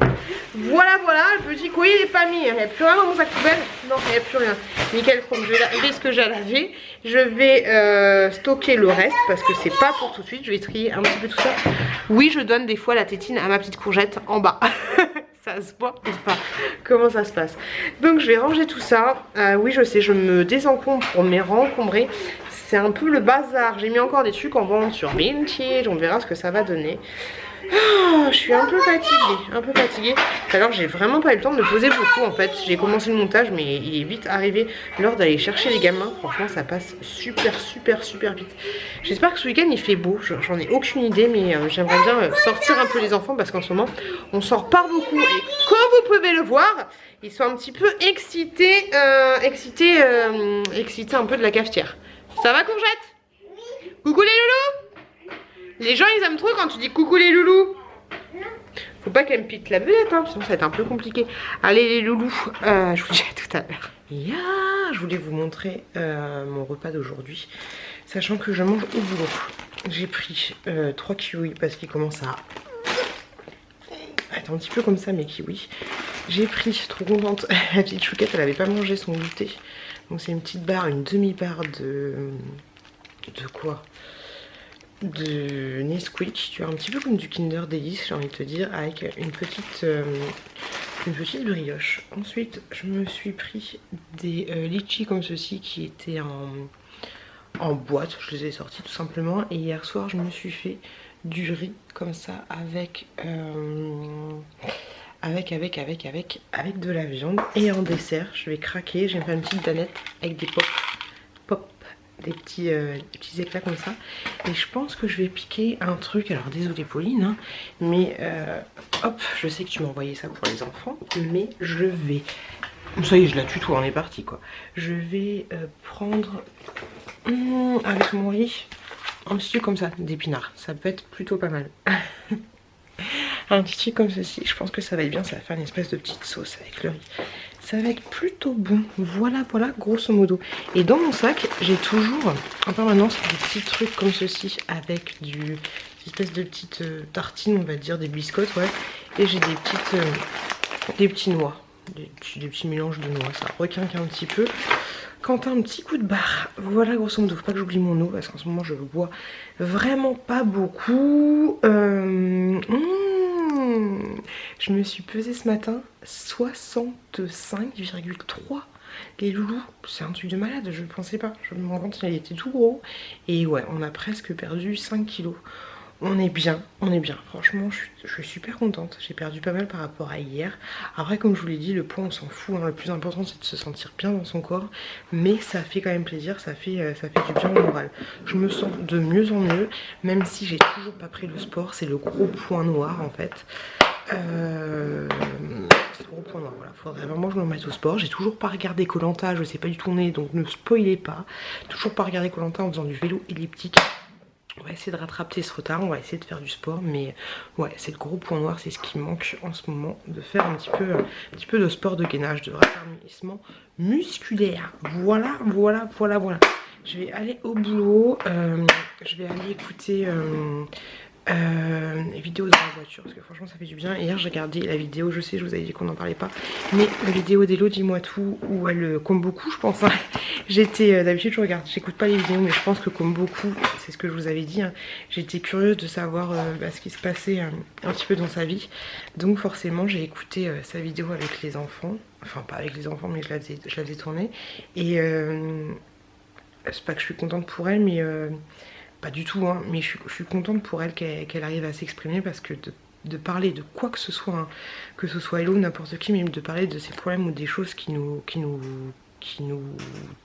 Voilà, voilà, le petit couille, il est pas mis. Il n'y a plus rien dans mon sac poubelle. Non, il n'y a plus rien. Nickel, je vais laver ce que j'ai à laver. Je vais stocker le reste parce que c'est pas pour tout de suite. Je vais trier un petit peu tout ça. Oui, je donne des fois la tétine à ma petite courgette en bas. Ça se voit ou pas? Comment ça se passe? Donc je vais ranger tout ça. Oui, je sais, je me désencombre pour me rencombrer. C'est un peu le bazar. J'ai mis encore des trucs en vente sur Vintage. On verra ce que ça va donner. Oh, je suis un peu fatiguée, alors j'ai vraiment pas eu le temps de me poser beaucoup en fait. J'ai commencé le montage mais il est vite arrivé l'heure d'aller chercher les gamins. Franchement ça passe super vite. J'espère que ce week-end il fait beau, j'en ai aucune idée, mais j'aimerais bien sortir un peu les enfants parce qu'en ce moment on sort pas beaucoup. Et comme vous pouvez le voir, ils sont un petit peu excités un peu de la cafetière. Ça va courgette? Coucou les loulous. Les gens ils aiment trop quand tu dis coucou les loulous. Faut pas qu'elle me pique la vedette hein, sinon ça va être un peu compliqué. Allez les loulous, je vous dis à tout à l'heure. Je voulais vous montrer mon repas d'aujourd'hui. Sachant que je mange au boulot. J'ai pris 3 kiwis parce qu'ils commencent à être un petit peu comme ça mes kiwis. J'ai pris, trop contente, la petite Chouquette elle avait pas mangé son goûter. Donc c'est une petite barre, une demi-barre de quoi? De Nesquik, tu vois, un petit peu comme du Kinder Delice, j'ai envie de te dire, avec une petite brioche. Ensuite, je me suis pris des litchis comme ceci qui étaient en boîte, je les ai sortis tout simplement. Et hier soir, je me suis fait du riz comme ça avec de la viande. Et en dessert, je vais craquer, je vais me faire une petite danette avec des pop. Des petits éclats comme ça. Et je pense que je vais piquer un truc. Alors désolé Pauline hein, mais hop, je sais que tu m'as envoyé ça pour les enfants, mais je vais... Ça y est, je la tutoie, on est parti quoi. Je vais prendre avec mon riz un petit truc comme ça, d'épinards. Ça peut être plutôt pas mal. Un petit truc comme ceci, je pense que ça va être bien. Ça va faire une espèce de petite sauce avec le riz. Ça va être plutôt bon. Voilà, voilà, grosso modo. Et dans mon sac, j'ai toujours en permanence des petits trucs comme ceci avec des espèces de petites tartines, on va dire, des biscottes, ouais. Et j'ai des petits noix, des petits mélanges de noix. Ça requinque un petit peu. Quand t'as un petit coup de barre, voilà grosso modo. Faut pas que j'oublie mon eau parce qu'en ce moment je bois vraiment pas beaucoup. Je me suis pesée ce matin 65,3. les loulous, c'est un truc de malade, je ne pensais pas. Je me rends compte qu'il était tout gros. Et ouais, on a presque perdu 5 kilos. On est bien, franchement je suis super contente, j'ai perdu pas mal par rapport à hier. Après comme je vous l'ai dit, le poids on s'en fout, hein. Le plus important c'est de se sentir bien dans son corps. Mais ça fait quand même plaisir, ça fait du bien au moral. Je me sens de mieux en mieux, même si j'ai toujours pas pris le sport, c'est le gros point noir en fait. C'est le gros point noir, voilà, faudrait vraiment que je me remette au sport. J'ai toujours pas regardé Koh Lanta, je sais pas du tout où on est, donc ne spoilez pas. Toujours pas regardé Koh Lanta en faisant du vélo elliptique. On va essayer de rattraper ce retard, on va essayer de faire du sport, mais ouais, c'est le gros point noir, c'est ce qui manque en ce moment, de faire un petit peu de sport de gainage, de raffermissement musculaire. Voilà. Je vais aller au boulot, je vais aller écouter les vidéos dans la voiture, parce que franchement ça fait du bien. Hier j'ai regardé la vidéo, je sais, je vous avais dit qu'on n'en parlait pas, mais la vidéo d'Hello Dis-moi tout, où elle comme beaucoup je pense, hein. D'habitude j'écoute pas les vidéos, mais je pense que comme beaucoup, c'est ce que je vous avais dit, hein, j'étais curieuse de savoir ce qui se passait un petit peu dans sa vie. Donc forcément j'ai écouté sa vidéo avec les enfants, enfin pas avec les enfants mais je la faisais tourner. Et c'est pas que je suis contente pour elle, mais pas du tout, hein, mais je suis contente pour elle qu'elle arrive à s'exprimer, parce que de parler de quoi que ce soit, hein, que ce soit Hello ou n'importe qui, même de parler de ses problèmes ou des choses qui nous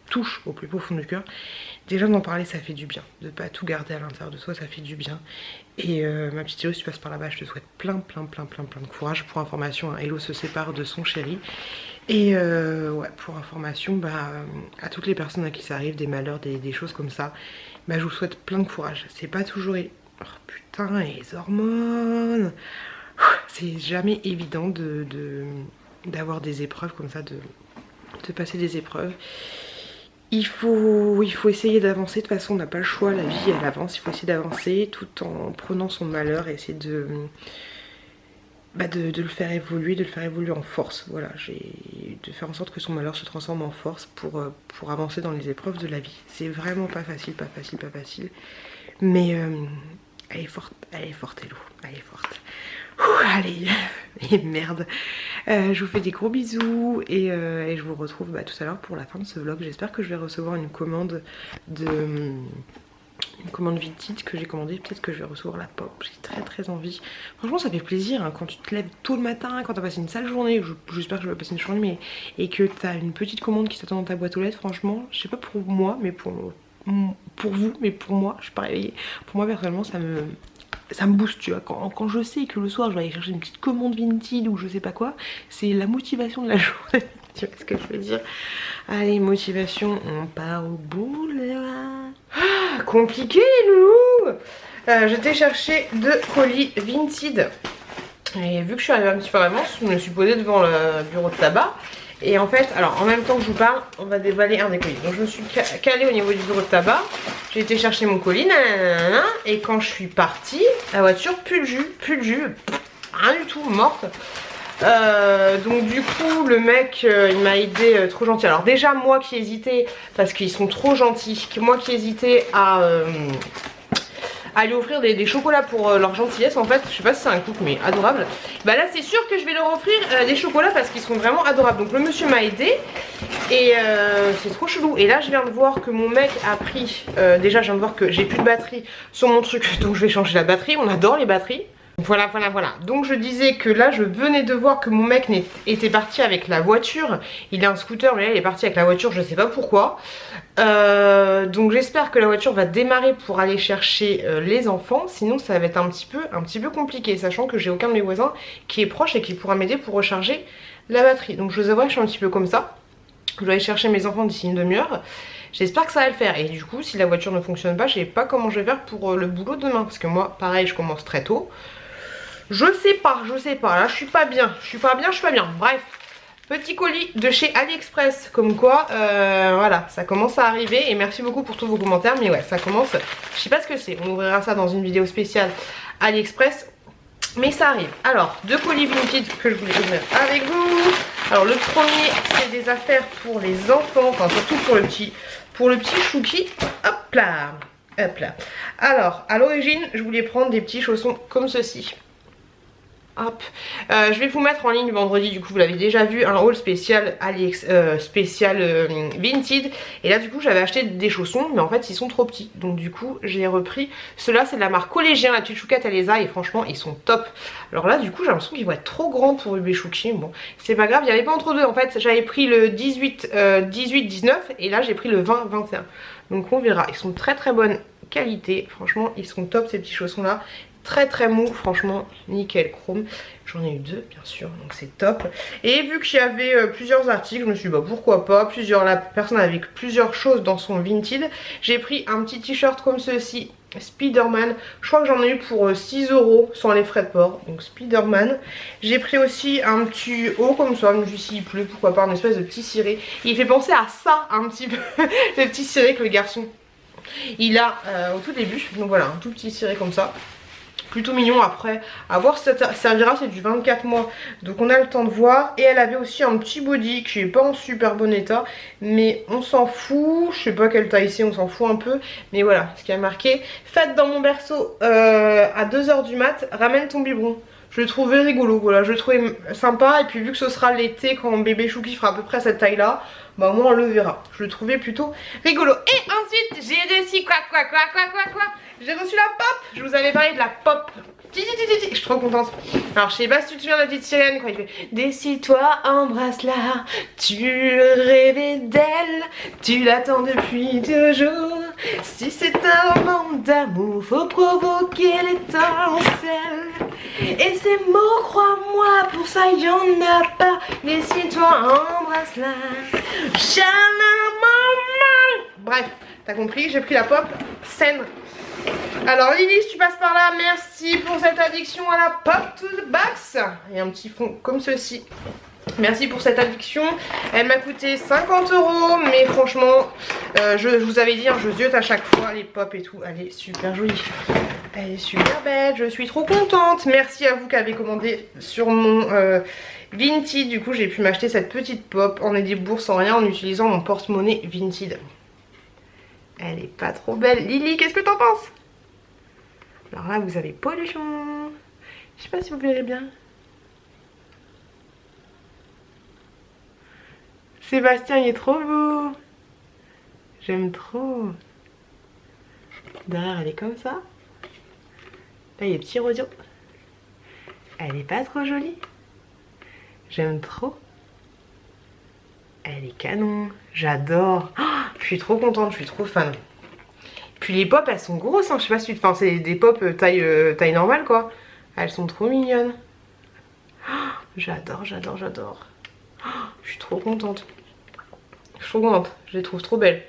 touchent au plus profond du cœur, déjà d'en parler ça fait du bien, de pas tout garder à l'intérieur de soi, ça fait du bien. Et ma petite Hello, si tu passes par là-bas, je te souhaite plein de courage. Pour information, hein, Hello se sépare de son chéri. Et ouais, pour information, à toutes les personnes à qui ça arrive, des malheurs, des choses comme ça, je vous souhaite plein de courage. C'est pas toujours... Oh putain, les hormones, c'est jamais évident d'avoir des épreuves comme ça, de passer des épreuves. Il faut essayer d'avancer, de toute façon on n'a pas le choix, la vie elle avance, il faut essayer d'avancer tout en prenant son malheur et essayer de le faire évoluer, en force. Voilà, de faire en sorte que son malheur se transforme en force pour avancer dans les épreuves de la vie. C'est vraiment pas facile, mais elle est forte Hello, elle est forte. Ouh, allez, et merde. Je vous fais des gros bisous et je vous retrouve tout à l'heure pour la fin de ce vlog. J'espère que je vais recevoir une commande Vinted que j'ai commandée. Peut-être que je vais recevoir la pop, j'ai très envie. Franchement ça fait plaisir, hein, quand tu te lèves tôt le matin, quand t'as passé une sale journée, j'espère que je vais passer une journée, mais et que t'as une petite commande qui t'attend dans ta boîte aux lettres. Franchement, je sais pas pour moi, mais pour vous, mais pour moi, je suis pas réveillée. Pour moi personnellement ça me booste, tu vois, quand je sais que le soir je vais aller chercher une petite commande Vinted ou je sais pas quoi, c'est la motivation de la journée. Tu vois ce que je veux dire? Allez, motivation, on part au boulot. Ah, compliqué loulou. J'étais chercher 2 colis Vinted. Et vu que je suis arrivée un petit peu en avance, je me suis posée devant le bureau de tabac. Et en fait, alors en même temps que je vous parle, on va déballer un des colis. Donc je me suis calée au niveau du bureau de tabac. J'ai été chercher mon colis, nanana, et quand je suis partie, la voiture, plus de jus, rien du tout, morte. Donc du coup le mec il m'a aidé, trop gentil. Alors déjà moi qui hésitais, parce qu'ils sont trop gentils, moi qui hésitais à lui offrir des chocolats pour leur gentillesse, en fait, je sais pas si c'est un couple mais adorable. Là c'est sûr que je vais leur offrir des chocolats parce qu'ils sont vraiment adorables. Donc le monsieur m'a aidé et c'est trop chelou. Et là je viens de voir que mon mec a pris, déjà je viens de voir que j'ai plus de batterie sur mon truc, donc je vais changer la batterie. On adore les batteries. Voilà. Donc je disais que là je venais de voir que mon mec était parti avec la voiture. Il a un scooter mais là il est parti avec la voiture, je sais pas pourquoi. Donc j'espère que la voiture va démarrer pour aller chercher les enfants. Sinon ça va être un petit peu compliqué, sachant que j'ai aucun de mes voisins qui est proche et qui pourra m'aider pour recharger la batterie. Donc je vous avoue que je suis un petit peu comme ça. Je dois aller chercher mes enfants d'ici une demi-heure. J'espère que ça va le faire. Et du coup si la voiture ne fonctionne pas, je sais pas comment je vais faire pour le boulot demain. Parce que moi pareil je commence très tôt. Je sais pas, là je suis pas bien, bref, petit colis de chez AliExpress, comme quoi, voilà, ça commence à arriver, et merci beaucoup pour tous vos commentaires, mais ouais, ça commence, je sais pas ce que c'est, on ouvrira ça dans une vidéo spéciale AliExpress, mais ça arrive. Alors, 2 colis Vinted que je voulais ouvrir avec vous. Alors le premier, c'est des affaires pour les enfants, enfin surtout pour le petit Chouki, hop là. Alors, à l'origine, je voulais prendre des petits chaussons comme ceci. Hop. Je vais vous mettre en ligne vendredi, du coup vous l'avez déjà vu, un haul spécial Vinted. Et là du coup j'avais acheté des chaussons, mais en fait ils sont trop petits. Donc du coup j'ai repris. Ceux-là c'est de la marque Collégien, la petite chouquette elle les a et franchement ils sont top. Alors là du coup j'ai l'impression qu'ils vont être trop grands pour bébé Chouki. Bon c'est pas grave, il n'y avait pas entre deux en fait. J'avais pris le 18-19 et là j'ai pris le 20-21. Donc on verra, ils sont de très très bonne qualité. Franchement ils sont top ces petits chaussons là. Très mou, franchement nickel chrome. J'en ai eu 2 bien sûr, donc c'est top. Et vu qu'il y avait plusieurs articles, je me suis dit bah pourquoi pas, la personne avait plusieurs choses dans son Vinted. J'ai pris un petit t-shirt comme ceci, Spider-Man. Je crois que j'en ai eu pour 6 € sans les frais de port, donc Spider-Man. J'ai pris aussi un petit haut comme ça, je me suis dit s'il pleut, pourquoi pas, une espèce de petit ciré. Il fait penser à ça un petit peu, le petit ciré que le garçon il a au tout début. Donc voilà, un tout petit ciré comme ça. Plutôt mignon, après à voir si ça servira, c'est du 24 mois donc on a le temps de voir. Et elle avait aussi un petit body qui est pas en super bon état mais on s'en fout, je sais pas quelle taille c'est, on s'en fout un peu, mais voilà ce qui a marqué: faites dans mon berceau à 2 h du mat, ramène ton biberon. Je le trouvais rigolo, voilà, je le trouvais sympa. Et puis vu que ce sera l'été quand bébé Chouki fera à peu près cette taille là, bah moi on le verra. Je le trouvais plutôt rigolo. Et ensuite j'ai reçu quoi j'ai reçu la pop. Je vous avais parlé de la pop. Je suis trop contente. Alors je sais pas si tu te souviens de la petite sirène quand il fait: décide-toi, embrasse-la, tu rêvais d'elle, tu l'attends depuis toujours. Si c'est un roman d'amour, faut provoquer l'étincelle. Et ces mots, crois-moi, pour ça y en a pas. Décide-toi, embrasse-la. Bref, t'as compris, j'ai pris la pop saine. Alors Lily, si tu passes par là, merci pour cette addiction à la pop to the box. Et un petit fond comme ceci. Merci pour cette addiction. Elle m'a coûté 50 €, mais franchement, je vous avais dit, hein, je ziote à chaque fois les pop et tout. Elle est super jolie. Elle est super belle, je suis trop contente. Merci à vous qui avez commandé sur mon Vinted. Du coup, j'ai pu m'acheter cette petite pop en des bourses sans rien en utilisant mon porte-monnaie Vinted. Elle est pas trop belle. Lily, qu'est-ce que t'en penses? Alors là, vous avez pollution. Je sais pas si vous verrez bien. Sébastien, il est trop beau. J'aime trop. Derrière, elle est comme ça. Là, il y a petit rodion. Elle est pas trop jolie. J'aime trop. Elle est canon. J'adore. Oh, je suis trop contente, je suis trop fan. Puis les pop, elles sont grosses, hein. Je sais pas si tu... Enfin, c'est des pop taille normale, quoi. Elles sont trop mignonnes. Oh, j'adore. Oh, je suis trop contente. Je les trouve trop belles.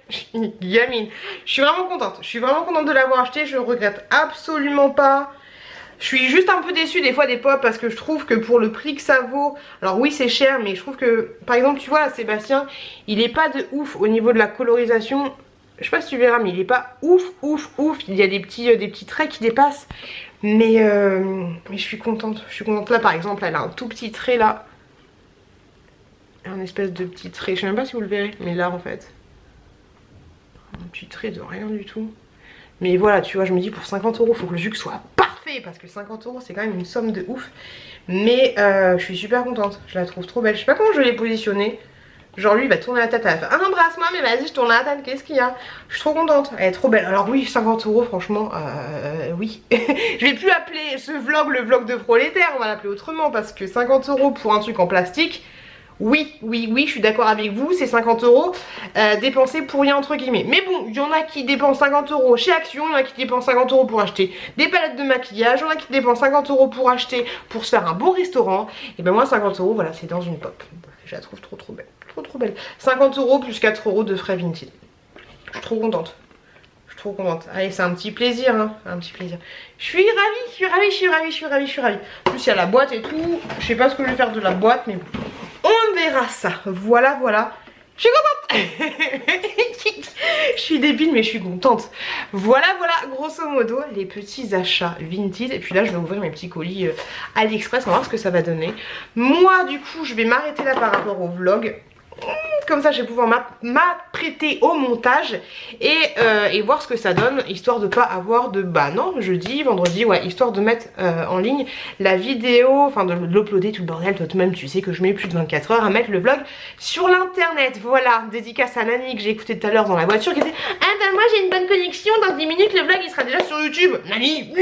Je suis une gamine. Je suis vraiment contente. Je suis vraiment contente de l'avoir acheté. Je ne regrette absolument pas. Je suis juste un peu déçue des fois des pop parce que je trouve que pour le prix que ça vaut, alors oui c'est cher, mais je trouve que par exemple tu vois là Sébastien, il est pas de ouf au niveau de la colorisation. Je sais pas si tu verras, mais il est pas ouf. Il y a des petits traits qui dépassent, mais je suis contente. Là par exemple, elle a un tout petit trait là, un espèce de petit trait. Je sais même pas si vous le verrez, mais là en fait, un petit trait de rien du tout. Mais voilà, tu vois, je me dis pour 50 €, faut que le jus soit parfait parce que 50 € c'est quand même une somme de ouf. Mais je suis super contente, je la trouve trop belle. Je sais pas comment je l'ai positionnée. Genre lui il va tourner la tête, elle va faire: ah, embrasse-moi, mais vas-y je tourne la tête, qu'est-ce qu'il y a? Je suis trop contente, elle est trop belle. Alors oui, 50 € franchement, oui. Je vais plus appeler ce vlog le vlog de prolétaire, on va l'appeler autrement. Parce que 50 € pour un truc en plastique, oui, je suis d'accord avec vous, c'est 50 € dépensés pour rien entre guillemets. Mais bon, il y en a qui dépensent 50 € chez Action, il y en a qui dépensent 50 € pour acheter des palettes de maquillage, il y en a qui dépensent 50 € pour acheter, pour se faire un bon restaurant. Et ben moi 50 €, voilà, c'est dans une pop. Je la trouve trop belle, trop belle. 50 € plus 4 € de frais Vinted. Je suis trop contente. Allez, c'est un petit plaisir, hein, un petit plaisir. Je suis ravie. En plus il y a la boîte et tout. Je sais pas ce que je vais faire de la boîte, mais bon. On verra ça. Voilà. Je suis contente. Je suis débile, mais je suis contente. Voilà, grosso modo, les petits achats Vinted. Et puis là, je vais ouvrir mes petits colis AliExpress. On va voir ce que ça va donner. Moi, du coup, je vais m'arrêter là par rapport au vlog. comme ça je vais pouvoir m'apprêter au montage et voir ce que ça donne, histoire de pas avoir de, bah non, jeudi, vendredi, ouais, histoire de mettre en ligne la vidéo, enfin de l'uploader tout le bordel. Toi-même tu sais que je mets plus de 24 heures à mettre le vlog sur l'internet. Voilà, dédicace à Nani que j'ai écouté tout à l'heure dans la voiture qui disait ah ben moi j'ai une bonne connexion, dans 10 minutes le vlog il sera déjà sur YouTube. Nani,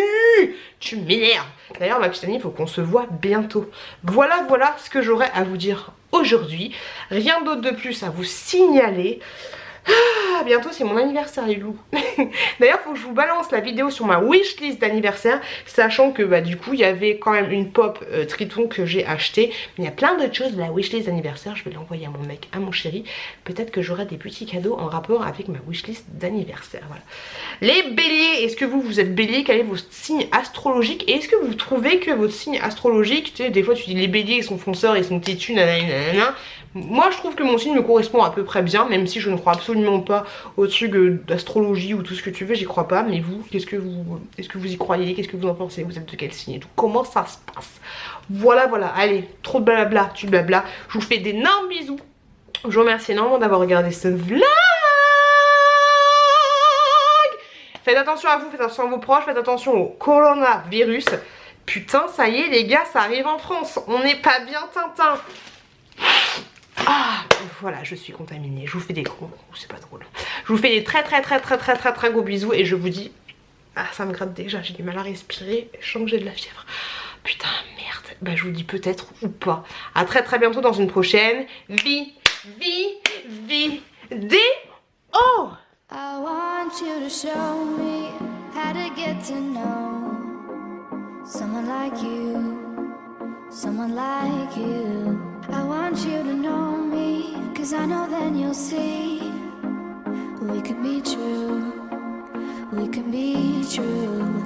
tu m'énerves. D'ailleurs ma petite Nani, il faut qu'on se voit bientôt. Voilà ce que j'aurais à vous dire aujourd'hui. Rien d'autre de plus à vous signaler. Ah, bientôt c'est mon anniversaire les loups. D'ailleurs faut que je vous balance la vidéo sur ma wishlist d'anniversaire, sachant que bah du coup il y avait quand même une pop Triton que j'ai acheté, mais il y a plein d'autres choses de la wishlist d'anniversaire. Je vais l'envoyer à mon mec, à mon chéri. Peut-être que j'aurai des petits cadeaux en rapport avec ma wishlist d'anniversaire. Voilà. Les béliers, est-ce que vous êtes bélier? Quel est votre signe astrologique? Et est-ce que vous trouvez que votre signe astrologique, tu sais, des fois tu dis les béliers ils sont fonceurs, ils sont têtus, nanana. Moi je trouve que mon signe me correspond à peu près bien, même si je ne crois absolument pas au truc d'astrologie ou tout ce que tu veux, j'y crois pas. Mais vous, est-ce que vous y croyez? Qu'est-ce que vous en pensez? Vous êtes de quel signe et tout? Comment ça se passe? Voilà, allez, trop de blabla, tu blabla. Je vous fais d'énormes bisous. Je vous remercie énormément d'avoir regardé ce vlog. Faites attention à vous, faites attention à vos proches, faites attention au coronavirus. Putain, ça y est les gars, ça arrive en France. On n'est pas bien Tintin. Ah, voilà, je suis contaminée. Je vous fais des gros, c'est pas drôle. Je vous fais des très gros bisous et je vous dis, ah ça me gratte déjà, j'ai du mal à respirer, je sens que j'ai de la fièvre. Putain merde, bah je vous dis peut-être ou pas. À très bientôt dans une prochaine vidéo. I want you to show me how to get to know someone like you, someone like you. I want you to know me, 'cause I know then you'll see we could be true, we can be true.